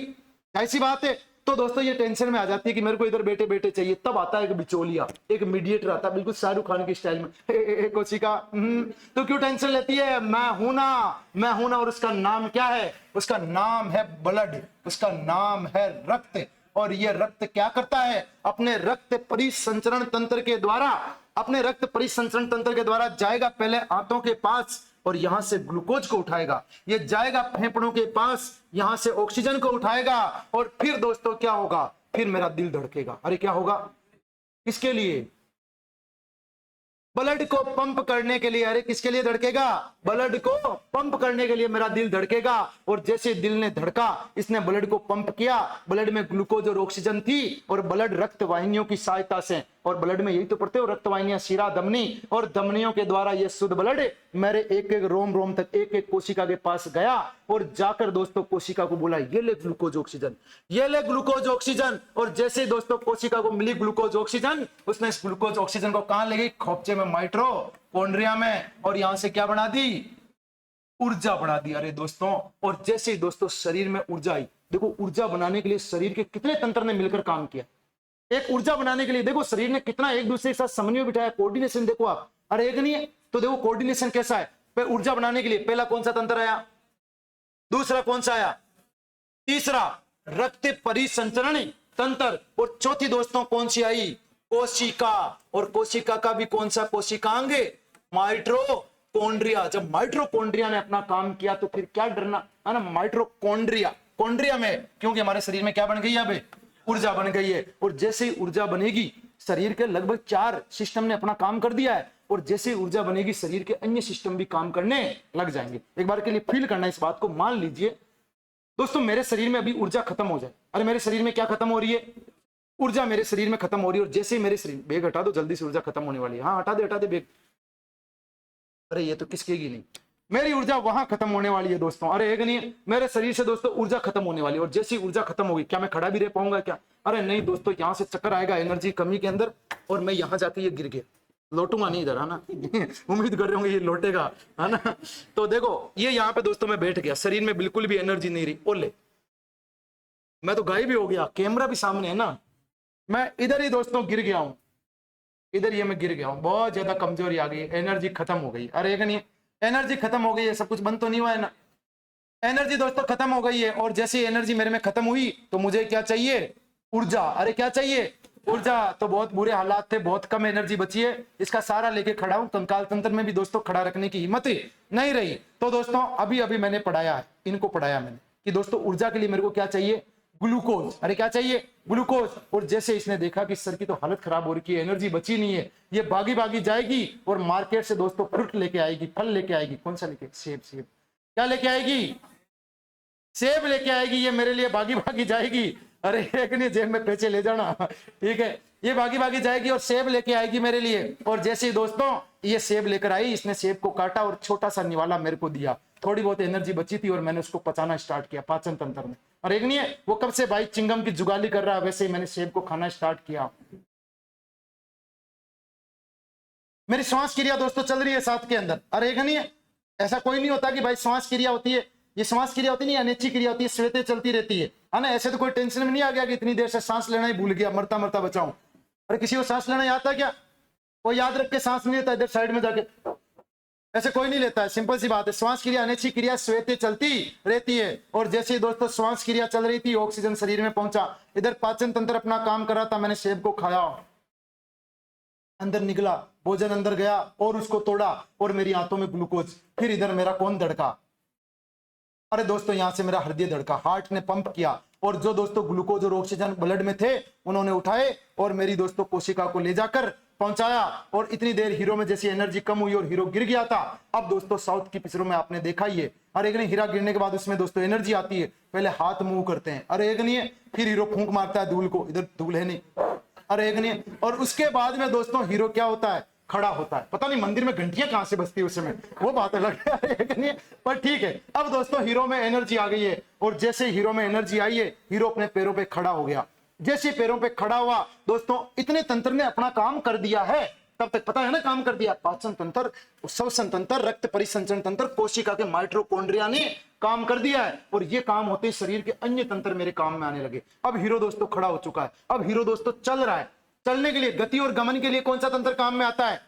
ऐसी बात है। तो दोस्तों ये टेंशन में आ जाती है कि मेरे को इधर बैठे बैठे चाहिए। तब आता है एक बिचौलिया, एक मीडिएटर आता है, बिल्कुल शाहरुख खान की स्टाइल में। कोशिका तो क्यों टेंशन लेती है? मैं हूं ना। और उसका नाम क्या है? उसका नाम है ब्लड, उसका नाम है रक्त। और ये रक्त क्या करता है? अपने रक्त परिसंचरण तंत्र के द्वारा जाएगा पहले आंतों के पास, और यहां से ग्लूकोज को उठाएगा। ये जाएगा फेफड़ों के पास, यहां से ऑक्सीजन को उठाएगा। और फिर दोस्तों क्या होगा? फिर मेरा दिल धड़केगा। अरे क्या होगा? किसके लिए? ब्लड को पंप करने के लिए। अरे किसके लिए धड़केगा? ब्लड को पंप करने के लिए मेरा दिल धड़केगा। और जैसे दिल ने धड़का, इसने ब्लड को पंप किया। ब्लड में ग्लूकोज और ऑक्सीजन थी, और ब्लड रक्त वाहिनियों की सहायता से, और ब्लड में यही तो पढ़ते हो रक्त वाहिनियां, शिरा, धमनी, और धमनियों के द्वारा ये शुद्ध ब्लड मेरे एक एक रोम तक, एक एक कोशिका के पास गया, और जाकर दोस्तों कोशिका को बोला ये ले ग्लूकोज ऑक्सीजन, ये ले ग्लूकोज ऑक्सीजन। और जैसे दोस्तों कोशिका को मिली ग्लूकोज ऑक्सीजन, उसने इस ग्लूकोज ऑक्सीजन को कहां ले गई? खोपचे में, माइटोकॉन्ड्रिया में, और यहां से क्या बना दी? ऊर्जा बना दी। अरे दोस्तों, और जैसे दोस्तों शरीर में ऊर्जा आई, देखो ऊर्जा बनाने के लिए शरीर के कितने तंत्र ने मिलकर काम किया। एक ऊर्जा बनाने के लिए देखो शरीर ने कितना एक दूसरे के साथ समन्वय बिठाया, कोऑर्डिनेशन देखो आप। अरे एक नहीं है तो देखो कोऑर्डिनेशन कैसा है। ऊर्जा बनाने के लिए पहला कौन सा तंत्र आया? दूसरा कौन सा आया? तीसरा रक्त परिसंचरण तंत्र। और चौथी दोस्तों कौन सी आई? कोशिका। और कोशिका का भी कौन सा कोशिकांग? माइटोकॉन्ड्रिया। जब माइटोकॉन्ड्रिया ने अपना काम किया तो फिर क्या डरना है ना। माइटोकॉन्ड्रिया, कॉन्ड्रिया में, क्योंकि हमारे शरीर में क्या बन गई है? अब ऊर्जा बन गई है। और जैसे ही ऊर्जा बनेगी, शरीर के लगभग 4 सिस्टम ने अपना काम कर दिया है, और जैसे ही ऊर्जा बनेगी शरीर के अन्य सिस्टम भी काम करने लग जाएंगे। एक बार के लिए फील करना इस बात को। मान लीजिए दोस्तों मेरे शरीर में अभी ऊर्जा खत्म हो जाए। अरे मेरे शरीर में क्या खत्म हो रही है? ऊर्जा मेरे शरीर में खत्म हो रही है। और जैसे ही मेरे शरीर, बेग हटा दो जल्दी से, ऊर्जा खत्म होने वाली है। हाँ हटा दे बेग। अरे ये तो किसकेगी नहीं, मेरी ऊर्जा वहां खत्म होने वाली है दोस्तों। अरे एक नहीं, मेरे शरीर से दोस्तों ऊर्जा खत्म होने वाली है। और जैसी ऊर्जा खत्म होगी, क्या मैं खड़ा भी रह पाऊंगा क्या? अरे नहीं दोस्तों, यहां से चक्कर आएगा एनर्जी कमी के अंदर, और मैं यहां जाके ये गिर गया, लौटूंगा नहीं इधर, है ना। उम्मीद कर रहे होंगे ये लौटेगा, है ना। तो देखो ये यहाँ पे दोस्तों मैं बैठ गया, शरीर में बिल्कुल भी एनर्जी नहीं रही। ओले, मैं तो गायब भी हो गया, कैमरा भी सामने है ना। मैं इधर ही दोस्तों गिर गया हूं, इधर ये मैं गिर गया हूं, बहुत ज्यादा कमजोरी आ गई, एनर्जी खत्म हो गई। अरे एक नहीं, एनर्जी खत्म हो गई है, सब कुछ बंद तो नहीं हुआ है ना। एनर्जी दोस्तों खत्म हो गई है। और जैसे एनर्जी मेरे में खत्म हुई तो मुझे क्या चाहिए? ऊर्जा। अरे क्या चाहिए? ऊर्जा। तो बहुत बुरे हालात थे, बहुत कम एनर्जी बची है, इसका सारा लेके खड़ा हूं। कंकाल तंत्र में भी दोस्तों खड़ा रखने की हिम्मत नहीं रही। तो दोस्तों अभी अभी मैंने पढ़ाया है, इनको पढ़ाया मैंने कि दोस्तों ऊर्जा के लिए मेरे को क्या चाहिए? ग्लूकोज। अरे क्या चाहिए? ग्लूकोज। और जैसे इसने देखा कि सर की तो हालत खराब हो रही है, एनर्जी बची नहीं है, ये भागी भागी जाएगी और मार्केट से दोस्तों फ्रूट लेके आएगी, फल लेके आएगी। कौन सा लेके? सेब। सेब क्या लेके आएगी? सेब लेके आएगी। ये मेरे लिए भागी भागी जाएगी। अरे एक नहीं, जेब में पैसे ले जाना, ठीक है। ये भागी भागी जाएगी और सेब लेके आएगी मेरे लिए। और जैसे ही दोस्तों ये सेब लेकर आई, इसने सेब को काटा और छोटा सा निवाला मेरे को दिया। थोड़ी बहुत एनर्जी बची थी और मैंने उसको पचाना स्टार्ट किया पाचन तंत्र में। और एक नहीं है, वो कब से भाई चिंगम की जुगाली कर रहा है, वैसे ही मैंने सेब को खाना स्टार्ट किया। मेरी श्वास क्रिया दोस्तों चल रही है साथ के अंदर। अरे एक नहीं है, ऐसा कोई नहीं होता कि भाई श्वास क्रिया होती है, ये श्वास क्रिया होती नहीं, अनिच्छी क्रिया होती है, श्वेतें चलती रहती है ना। ऐसे तो कोई टेंशन में नहीं आ गया कि इतनी देर से सांस लेना ही भूल गया, मरता मरता बचाऊं। अरे किसी को सांस लेना आता क्या? कोई याद रख के सांस नहीं लेता इधर साइड में जाके, ऐसे कोई नहीं लेता है। सिंपल सी बात है, श्वास क्रिया अनिच्छी क्रिया श्वेतें चलती रहती है। और जैसे ही दोस्तों श्वास क्रिया चल रही थी, ऑक्सीजन शरीर में पहुंचा, इधर पाचन तंत्र अपना काम कर रहा था। मैंने सेब को खाया, अंदर निकला, भोजन अंदर गया और उसको तोड़ा, और मेरी आंतों में ग्लूकोज। फिर इधर मेरा कौन धड़का? अरे दोस्तों यहां से मेरा हृदय धड़का, हार्ट ने पंप किया। और जो दोस्तों ग्लूकोज और ऑक्सीजन ब्लड में थे उन्होंने उठाए और मेरी दोस्तों कोशिका को ले जाकर पहुंचाया। और इतनी देर हीरो में जैसी एनर्जी कम हुई और हीरो गिर गया था। अब दोस्तों साउथ की पिक्चरों में आपने देखा ही है, अरे एक नहीं, हीरा गिरने के बाद उसमें दोस्तों एनर्जी आती है, पहले हाथ मूव करते हैं, अरे एक नहीं है, फिर हीरो फूंक मारता है धूल को, इधर धूल है नहीं, अरे एक नहीं है। और उसके बाद में दोस्तों हीरो क्या होता है? खड़ा होता है। पता नहीं मंदिर में घंटियां कहां से बजती है उस समय, वो बात अलग है, पर ठीक है। अब दोस्तों हीरो में एनर्जी आ गई है, और जैसे हीरो में एनर्जी आई है, हीरो अपने पैरों पे खड़ा हो गया। जैसे पैरों पे खड़ा हुआ दोस्तों, इतने तंत्र ने अपना काम कर दिया है। तब तक पता है ना काम कर दिया, पाचन तंत्र, श्वसन तंत्र, रक्त परिसंचरण तंत्र, कोशिका के माइटोकॉन्ड्रिया ने काम कर दिया है। और ये काम होते ही शरीर के अन्य तंत्र मेरे काम में आने लगे। अब हीरो दोस्तों खड़ा हो चुका है, अब हीरो दोस्तों चल रहा है। चलने के लिए, गति और गमन के लिए कौन सा तंत्र काम में आता है?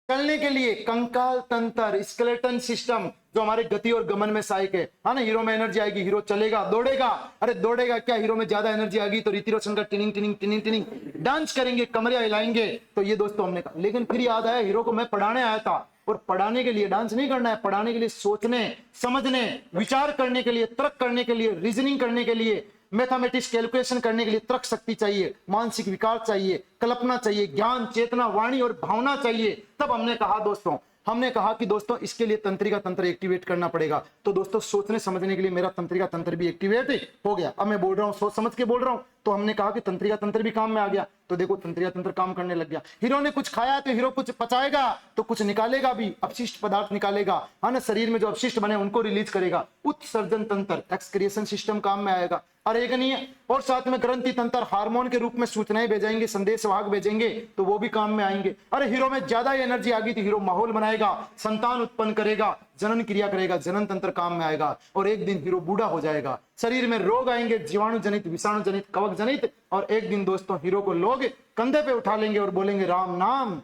चलने के लिए कंकाल तंत्र, स्केलेटन सिस्टम, जो हमारे गति और गमन में सहायक है ना। हीरो में एनर्जी आएगी, हीरो चलेगा, दौड़ेगा। अरे दौड़ेगा क्या, हीरो में ज्यादा एनर्जी आएगी तो ऋतिक रोशन का tinning tinning tinning tinning dance करेंगे, कमरिया हिलाएंगे। तो ये दोस्तों हमने कहा, लेकिन फिर याद आया हीरो को मैं पढ़ाने आया था, और पढ़ाने के लिए डांस नहीं करना है, पढ़ाने के लिए सोचने, समझने, विचार करने के लिए, तर्क करने के लिए, रीजनिंग करने के लिए, मैथमेटिक्स कैलकुलेशन करने के लिए तर्क शक्ति चाहिए, मानसिक विकास चाहिए, कल्पना चाहिए, ज्ञान, चेतना, वाणी और भावना चाहिए। तब हमने कहा दोस्तों, हमने कहा कि दोस्तों इसके लिए तंत्रिका तंत्र एक्टिवेट करना पड़ेगा। तो दोस्तों सोचने समझने के लिए मेरा तंत्रिका तंत्र भी एक्टिवेट हो गया। अब मैं बोल रहा हूं, सोच समझ के बोल रहा हूं, तो हमने कहा कि तंत्रिका तंत्र भी काम में आ गया। तो देखो तंत्रिका तंत्र काम करने लग गया। हीरो ने कुछ खाया तो हीरो कुछ पचाएगा, तो कुछ निकालेगा भी, अपशिष्ट पदार्थ निकालेगा, है ना। शरीर में जो अपशिष्ट बने उनको रिलीज करेगा। उत्सर्जन तंत्र, एक्सक्रिएशन सिस्टम काम में आएगा। अरे एक नहीं है, और साथ में ग्रंथि तंत्र, हार्मोन के रूप में सूचनाएं भेजेंगे, संदेश वाहक भेजेंगे, तो वो भी काम में आएंगे। अरे हीरो में ज्यादा एनर्जी आ गई थी, हीरो माहौल बनाएगा, संतान उत्पन्न करेगा, जनन क्रिया करेगा, जनन तंत्र काम में आएगा। और एक दिन हीरो बूढ़ा हो जाएगा, शरीर में रोग आएंगे, जीवाणु जनित, विषाणु जनित, कवक जनित। और एक दिन दोस्तों हीरो को लोग कंधे पे उठा लेंगे और बोलेंगे राम नाम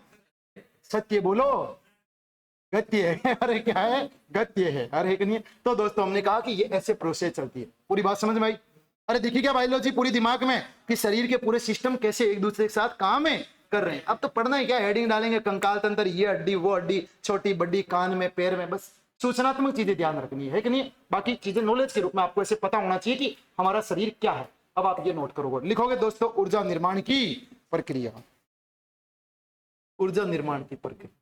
सत्य बोलो गत्य है। अरे क्या है? गत्य है। अरे एक नहीं। तो दोस्तों हमने कहा कि ये ऐसे प्रोसेस चलती है। पूरी बात समझ में आई? अरे देखिए क्या बायोलॉजी पूरी दिमाग में कि शरीर के पूरे सिस्टम कैसे एक दूसरे के साथ काम है कर रहे हैं। अब तो पढ़ना है क्या, हेडिंग डालेंगे कंकाल तंत्र, ये हड्डी वो हड्डी, छोटी बड़ी, कान में पैर में, बस सूचनात्मक चीजें ध्यान रखनी है कि नहीं। बाकी चीजें नॉलेज के रूप में आपको ऐसे पता होना चाहिए कि हमारा शरीर क्या है। अब आप ये नोट करोगे, लिखोगे दोस्तों ऊर्जा निर्माण की प्रक्रिया। ऊर्जा निर्माण की प्रक्रिया,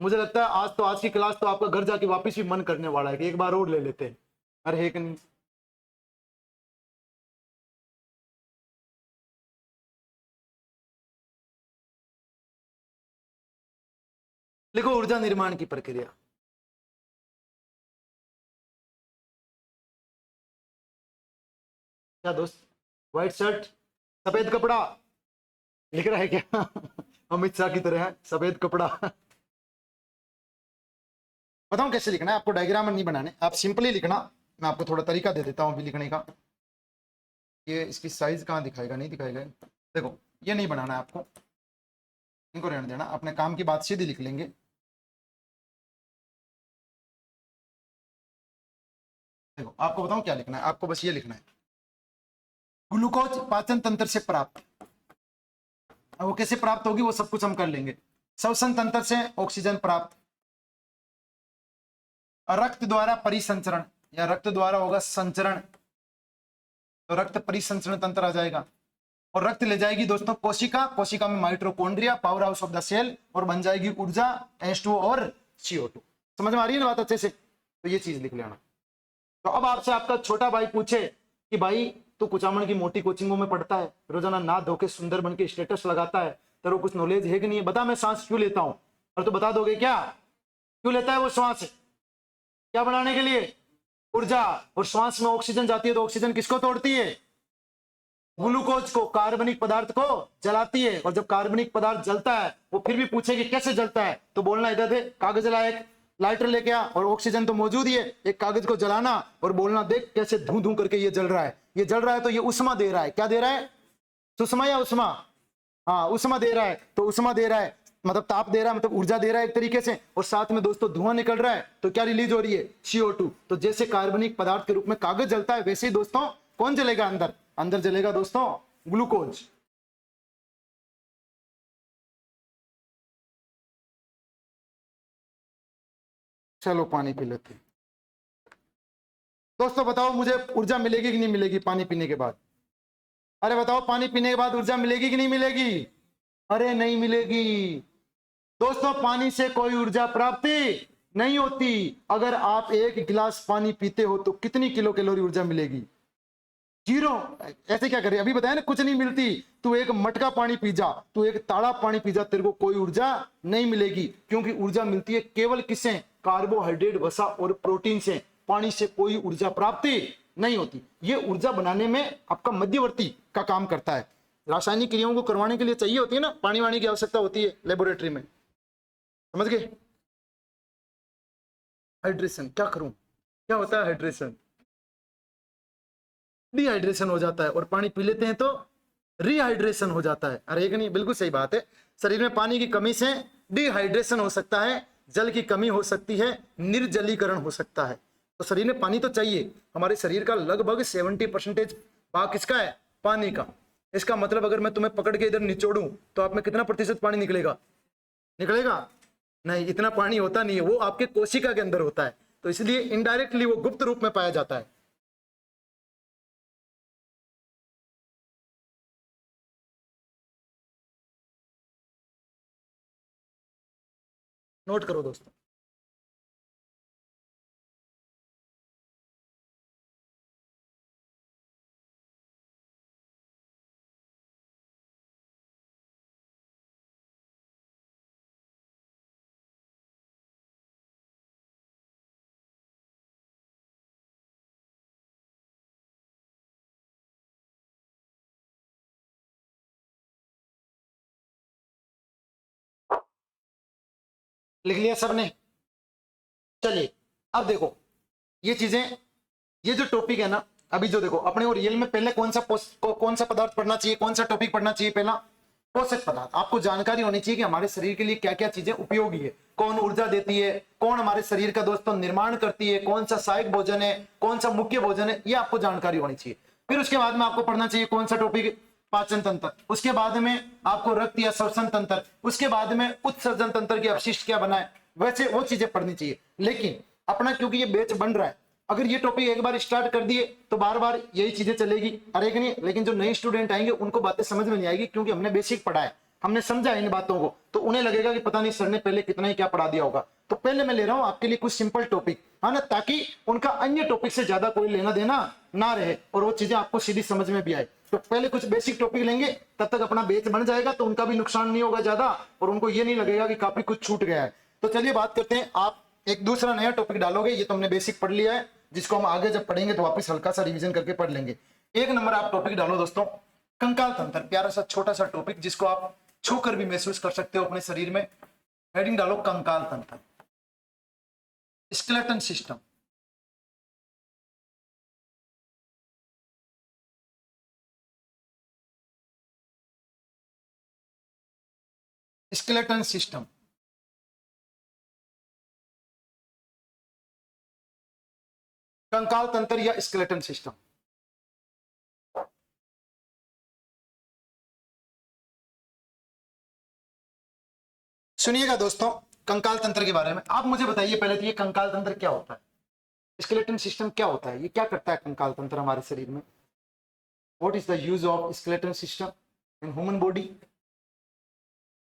मुझे लगता है आज तो आज की क्लास तो आपका घर जाके वापस भी मन करने वाला है कि एक बार और ले लेते हैं। अरे है कि नहीं। लिखो ऊर्जा निर्माण की प्रक्रिया। क्या दोस्त, व्हाइट शर्ट सफेद कपड़ा लिख रहा है क्या? अमित शाह की तरह है सफेद कपड़ा। बताऊं कैसे लिखना है आपको, डायग्राम नहीं बनाने, आप सिंपली लिखना। मैं आपको थोड़ा तरीका दे देता हूं अभी लिखने का। ये इसकी साइज कहाँ दिखाएगा, नहीं दिखाएगा। देखो ये नहीं बनाना है आपको, इनको रहने देना, अपने काम की बात सीधी लिख लेंगे। देखो आपको बताऊं क्या लिखना है, आपको बस ये लिखना है ग्लूकोज पाचन तंत्र से प्राप्त। वो कैसे प्राप्त होगी वो सब कुछ हम कर लेंगे। श्वसन तंत्र से ऑक्सीजन प्राप्त, रक्त द्वारा परिसंचरण या रक्त द्वारा होगा संचरण, तो रक्त परिसंचरण तंत्र आ जाएगा। और रक्त ले जाएगी दोस्तों कोशिका, कोशिका में mitochondria power house of the cell, और बन जाएगी ऊर्जा H2O और CO2। समझ में आ रही है ना बात अच्छे से, तो ये चीज लिख लेना। तो अब आपसे आपका छोटा भाई पूछे कि भाई तू कुचामन की मोटी कोचिंगों में पढ़ता है, रोजाना ना धो के सुंदर बन के स्टेटस लगाता है, तेरे को कुछ नॉलेज है कि नहीं है, बता मैं सांस क्यों लेता हूं। और तो बता दोगे क्या क्यों लेता है वो सांस, क्या बनाने के लिए, ऊर्जा। और श्वास में ऑक्सीजन जाती है तो ऑक्सीजन किसको तोड़ती है, ग्लूकोज को, कार्बनिक पदार्थ को जलाती है। और जब कार्बनिक पदार्थ जलता है वो फिर भी पूछेगी कैसे जलता है, तो बोलना इधर दे कागज ला, एक लाइटर लेके आ, और ऑक्सीजन तो मौजूद ही है, एक कागज को जलाना और बोलना देख कैसे धू धू करके ये जल रहा है। ये जल रहा है तो ये उष्मा दे रहा है, क्या दे रहा है, सुषमा या उष्मा, हाँ उष्मा दे रहा है। तो उष्मा दे रहा है मतलब ताप दे रहा है, मतलब ऊर्जा दे रहा है एक तरीके से। और साथ में दोस्तों धुआं निकल रहा है तो क्या रिलीज हो रही है, CO2। तो जैसे कार्बनिक पदार्थ के रूप में कागज जलता है, वैसे ही दोस्तों कौन जलेगा अंदर, अंदर जलेगा दोस्तों ग्लूकोज। चलो पानी पी लेते हैं। दोस्तों बताओ मुझे ऊर्जा मिलेगी कि नहीं मिलेगी पानी पीने के बाद। अरे बताओ पानी पीने के बाद ऊर्जा मिलेगी कि नहीं मिलेगी, अरे नहीं मिलेगी दोस्तों, पानी से कोई ऊर्जा प्राप्ति नहीं होती। अगर आप एक गिलास पानी पीते हो तो कितनी किलो कैलोरी ऊर्जा मिलेगी, 0। ऐसे क्या करे, अभी बताया ना कुछ नहीं मिलती। तू एक मटका पानी पी जा, तू एक ताड़ा पानी पी जा, तेरे को कोई ऊर्जा नहीं मिलेगी, क्योंकि ऊर्जा मिलती है केवल किससे, कार्बोहाइड्रेट, वसा और प्रोटीन से। पानी से कोई ऊर्जा प्राप्ति नहीं होती। ये ऊर्जा बनाने में आपका मध्यवर्ती का काम करता है। रासायनिक क्रियाओं को करवाने के लिए चाहिए होती है ना पानी वानी की आवश्यकता होती है लेबोरेटरी में, समझ गए। हाइड्रेशन क्या करूं, क्या होता है हाइड्रेशन, डिहाइड्रेशन हो जाता है, और पानी पी लेते हैं तो रिहाइड्रेशन हो जाता है। अरे एक नहीं, बिल्कुल सही बात है। शरीर में पानी की कमी से डिहाइड्रेशन हो सकता है, जल की कमी हो सकती है, निर्जलीकरण हो सकता है। तो शरीर में पानी तो चाहिए। हमारे शरीर का लगभग 70% भाग किसका है, पानी का। इसका मतलब अगर मैं तुम्हें पकड़ के इधर निचोड़ूं तो आप में कितना प्रतिशत पानी निकलेगा, निकलेगा नहीं, इतना पानी होता नहीं है, वो आपके कोशिका के अंदर होता है। तो इसलिए इनडायरेक्टली वो गुप्त रूप में पाया जाता है। नोट करो दोस्तों। लिख लिया सबने, चलिए अब देखो ये चीजें, ये जो टॉपिक है ना, अभी जो देखो अपने को रियल में पहले कौन सा पदार्थ पढ़ना चाहिए, कौन सा टॉपिक पढ़ना चाहिए, पहला पोषक पदार्थ। आपको जानकारी होनी चाहिए कि हमारे शरीर के लिए क्या क्या चीजें उपयोगी है, कौन ऊर्जा देती है, कौन हमारे शरीर का दोस्तों निर्माण करती है, कौन सा सहायक भोजन है, कौन सा मुख्य भोजन है, ये आपको जानकारी होनी चाहिए। फिर उसके बाद में आपको पढ़ना चाहिए कौन सा टॉपिक, पाचन तंत्र। उसके बाद में आपको रक्त या श्वसन तंत्र, उसके बाद में उत्सर्जन तंत्र की अपशिष्ट क्या बना है, वैसे वो चीजें पढ़नी चाहिए। लेकिन अपना क्योंकि ये बैच बन रहा है, अगर ये टॉपिक एक बार स्टार्ट कर दिए तो बार बार यही चीजें चलेगी, अरे कि नहीं। लेकिन जो नए स्टूडेंट आएंगे उनको बातें समझ में नहीं आएगी, क्योंकि हमने बेसिक पढ़ा है, हमने समझा इन बातों को, तो उन्हें लगेगा कि पता नहीं सर ने पहले कितना ही क्या पढ़ा दिया होगा। तो पहले मैं ले रहा हूं आपके लिए कुछ सिंपल टॉपिक, है ना, ताकि उनका अन्य टॉपिक से ज्यादा कोई लेना देना ना रहे और वो चीजें आपको सीधी समझ में भी आए। तो पहले कुछ बेसिक टॉपिक लेंगे, तब तक अपना बेच बन जाएगा, तो उनका भी नुकसान नहीं होगा ज्यादा और उनको ये नहीं लगेगा कि काफी कुछ छूट गया है। तो चलिए बात करते हैं, आप एक दूसरा नया टॉपिक डालोगे, ये तो हमने बेसिक पढ़ लिया है, जिसको हम आगे जब पढ़ेंगे तो वापस हल्का सा रिवीजन करके पढ़ लेंगे। एक नंबर आप टॉपिक डालो दोस्तों, कंकाल तंत्र, प्यारा सा छोटा सा टॉपिक जिसको आप छूकर भी महसूस कर सकते हो अपने शरीर में। हेडिंग डालो कंकाल तंत्र, स्केलेटन सिस्टम। स्केलेटन सिस्टम, कंकाल तंत्र या स्केलेटन सिस्टम। सुनिएगा दोस्तों, कंकाल तंत्र के बारे में आप मुझे बताइए पहले तो, ये कंकाल तंत्र क्या होता है, स्केलेटन सिस्टम क्या होता है, ये क्या करता है कंकाल तंत्र हमारे शरीर में। What is the use of skeleton system in human body.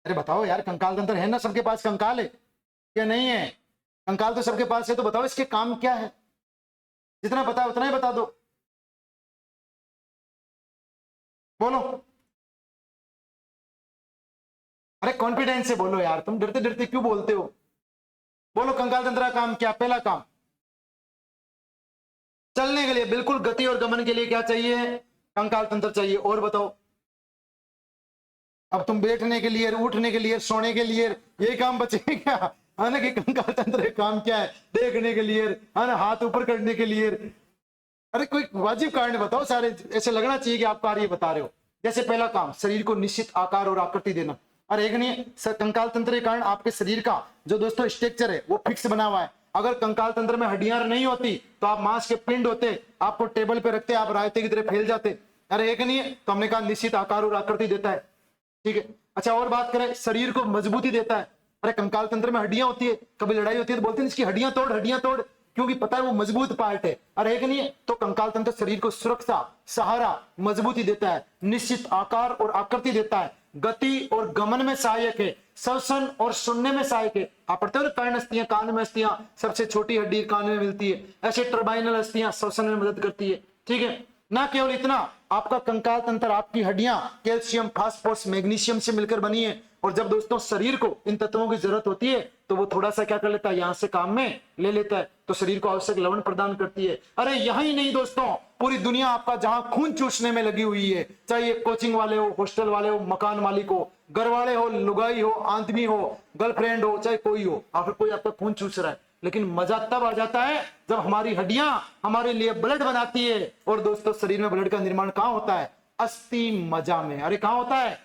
अरे बताओ यार, कंकाल तंत्र है ना सबके पास, कंकाल है क्या नहीं है, कंकाल तो सबके पास है, तो बताओ इसके काम क्या है, जितना पता है उतना ही बता दो, बोलो। अरे कॉन्फिडेंस से बोलो यार, तुम डरते डरते क्यों बोलते हो, बोलो कंकाल तंत्र का काम क्या। पहला काम, चलने के लिए, बिल्कुल गति और गमन के लिए क्या चाहिए, कंकाल तंत्र चाहिए। और बताओ, अब तुम बैठने के लिए, उठने के लिए, सोने के लिए, यही काम बचे क्या, है ना, कि कंकाल तंत्र का काम क्या है, देखने के लिए, है ना, हाथ ऊपर करने के लिए। अरे कोई वाजिब कारण बताओ, सारे ऐसे लगना चाहिए कि आप कार्य बता रहे हो। जैसे पहला काम, शरीर को निश्चित आकार और आकृति देना। अरे एक नहीं, कंकाल तंत्र के कारण आपके शरीर का जो दोस्तों स्ट्रक्चर है वो फिक्स बना हुआ है। अगर कंकाल तंत्र में हड्डियां नहीं होती तो आप मांस के पिंड होते, आपको टेबल पे रखते, आप रायते की तरह फैल जाते। अरे एक नहीं है, तो हमने कहा निश्चित आकार और आकृति देता है, ठीक है। अच्छा और बात करें, शरीर को मजबूती देता है। अरे कंकाल तंत्र में हड्डियां होती है, कभी लड़ाई होती है तो बोलते हैं इसकी हड्डियां तोड़, हड्डियां तोड़, क्योंकि पता है वो मजबूत पार्ट है। अरे एक नहीं है, तो कंकाल तंत्र शरीर को सुरक्षा, सहारा, मजबूती देता है, निश्चित आकार और आकृति देता है, गति और गमन में सहायक है, श्वसन और सुनने में सहायक है। आप पढ़ते हो कर्ण अस्थियां, कान में अस्थियां, सबसे छोटी हड्डी कान में मिलती है, ऐसे टर्बाइनल अस्थियां श्वसन में मदद करती है, ठीक है। ना केवल इतना, आपका कंकाल तंत्र, आपकी हड्डियां कैल्शियम, फास्फोरस, मैग्नीशियम से मिलकर बनी है, और जब दोस्तों शरीर को इन तत्वों की जरूरत होती है तो वो थोड़ा सा क्या कर लेता है, यहां से काम में ले लेता है, तो शरीर को आवश्यक लवण प्रदान करती है। अरे यही नहीं दोस्तों, पूरी दुनिया आपका जहां खून चूसने में लगी हुई है, चाहे कोचिंग वाले हो, हॉस्टल वाले हो, मकान मालिक हो, घर वाले हो, लुगाई हो, आदमी हो, गर्लफ्रेंड हो, चाहे कोई हो, आखिर कोई आपका खून चूस रहा है, लेकिन मजा तब आ जाता है जब हमारी हड्डियां हमारे लिए ब्लड बनाती है। और दोस्तों शरीर में ब्लड का निर्माण कहां होता है, अस्थि मज्जा में। अरे कहां होता है,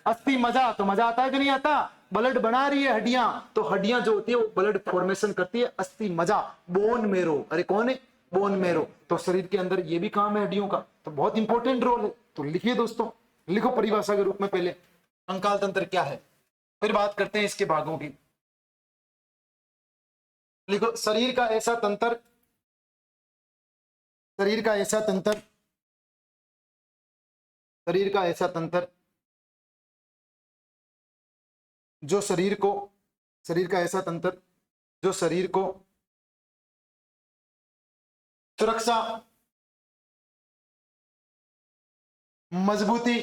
अस्थि मज्जा। तो मजा आता है कि नहीं आता, ब्लड बना रही है हड्डियां, तो हड्डियां जो होती है वो ब्लड फॉर्मेशन करती है, अस्थि मज्जा, बोन मेरो। अरे कौन है, बोन मेरो। तो शरीर के अंदर ये भी काम है हड्डियों का, तो बहुत इंपॉर्टेंट रोल है। तो लिखिए दोस्तों, लिखो परिभाषा के रूप में पहले कंकाल तंत्र क्या है, फिर बात करते हैं इसके भागों की। लिखो, शरीर का ऐसा तंत्र, शरीर का ऐसा तंत्र, शरीर का ऐसा तंत्र जो शरीर को, शरीर का ऐसा तंत्र जो शरीर को सुरक्षा, मजबूती,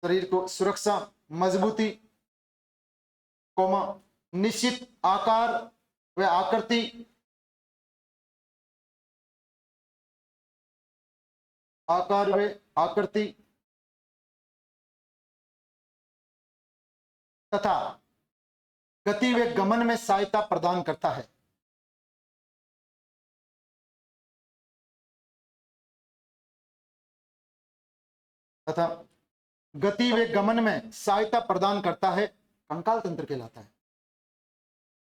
शरीर को सुरक्षा, मजबूती, कोमा, निश्चित आकार व आकृति, आकार व आकृति तथा गति व गमन में सहायता प्रदान करता है। तथा गति व गमन में सहायता प्रदान करता है, कंकाल तंत्र कहलाता है,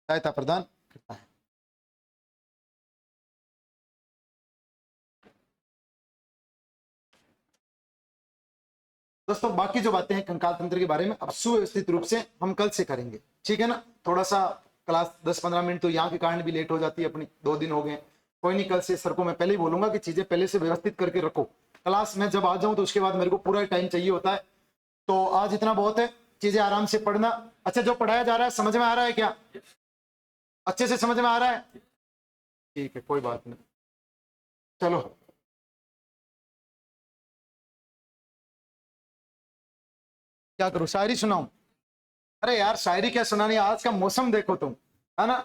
सहायता प्रदान करता है। दोस्तों बाकी जो बातें हैं कंकाल तंत्र के बारे में अब सुव्यवस्थित रूप से हम कल से करेंगे, ठीक है ना। थोड़ा सा क्लास 10-15 मिनट तो यहाँ के कारण भी लेट हो जाती है अपनी, 2 दिन हो गए। कोई नहीं, कल से सर को मैं पहले ही बोलूंगा कि चीजें पहले से व्यवस्थित करके रखो। क्लास में जब आ जाऊं तो उसके बाद मेरे को पूरा टाइम चाहिए होता है। तो आज इतना बहुत है, चीजें आराम से पढ़ना। अच्छा, जो पढ़ाया जा रहा है समझ में आ रहा है क्या? अच्छे से समझ में आ रहा है? ठीक है, कोई बात नहीं। चलो, क्या करूं, शायरी सुनाऊं? अरे यार शायरी क्या सुनानी, आज का मौसम देखो तुम, है ना।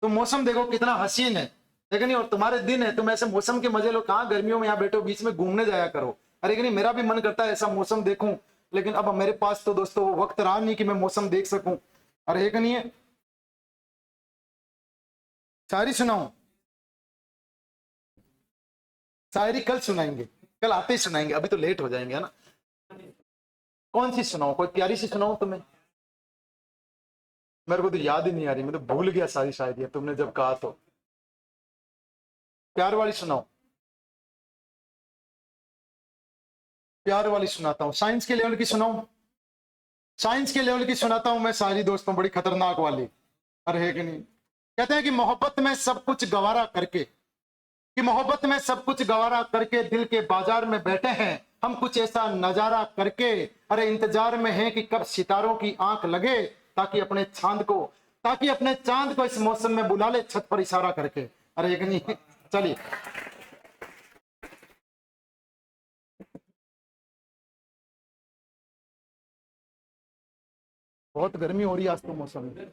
तुम मौसम देखो कितना हसीन है, ठीक है नहीं। और तुम्हारे दिन है, तुम ऐसे मौसम के मजे लो। कहाँ गर्मियों में यहाँ बैठो, बीच में घूमने जाया करो। अरे नहीं, मेरा भी मन करता है ऐसा मौसम देखूं, लेकिन अब मेरे पास तो दोस्तों वो वक्त रहा नहीं कि मैं मौसम देख सकूं। अरे है कि नहीं है? शायरी सुनाऊं? शायरी कल सुनाएंगे, कल आते ही सुनाएंगे, अभी तो लेट हो जाएंगे, है ना। कौन सी सुनाऊं, कोई प्यारी सी सुनाऊं तुम्हें? मेरे को तो याद ही नहीं आ रही, मैं तो भूल गया सारी शायरी, तुमने जब कहा तो। प्यार वाली सुनाओ, प्यार वाली सुनाता हूँ। साइंस के लेवल की सुनाऊं? साइंस के लेवल की सुनाता हूं मैं शायरी दोस्तों, बड़ी खतरनाक वाली। अरे है कि नहीं? कहते हैं कि मोहब्बत में सब कुछ गवारा करके, कि मोहब्बत में सब कुछ गवारा करके दिल के बाजार में बैठे हैं हम कुछ ऐसा नजारा करके। अरे इंतजार में है कि कब सितारों की आंख लगे, ताकि अपने चांद को, ताकि अपने चांद को इस मौसम में बुला ले छत पर इशारा करके। अरे एक नहीं, चलिए। बहुत गर्मी हो रही है आज तो मौसम में।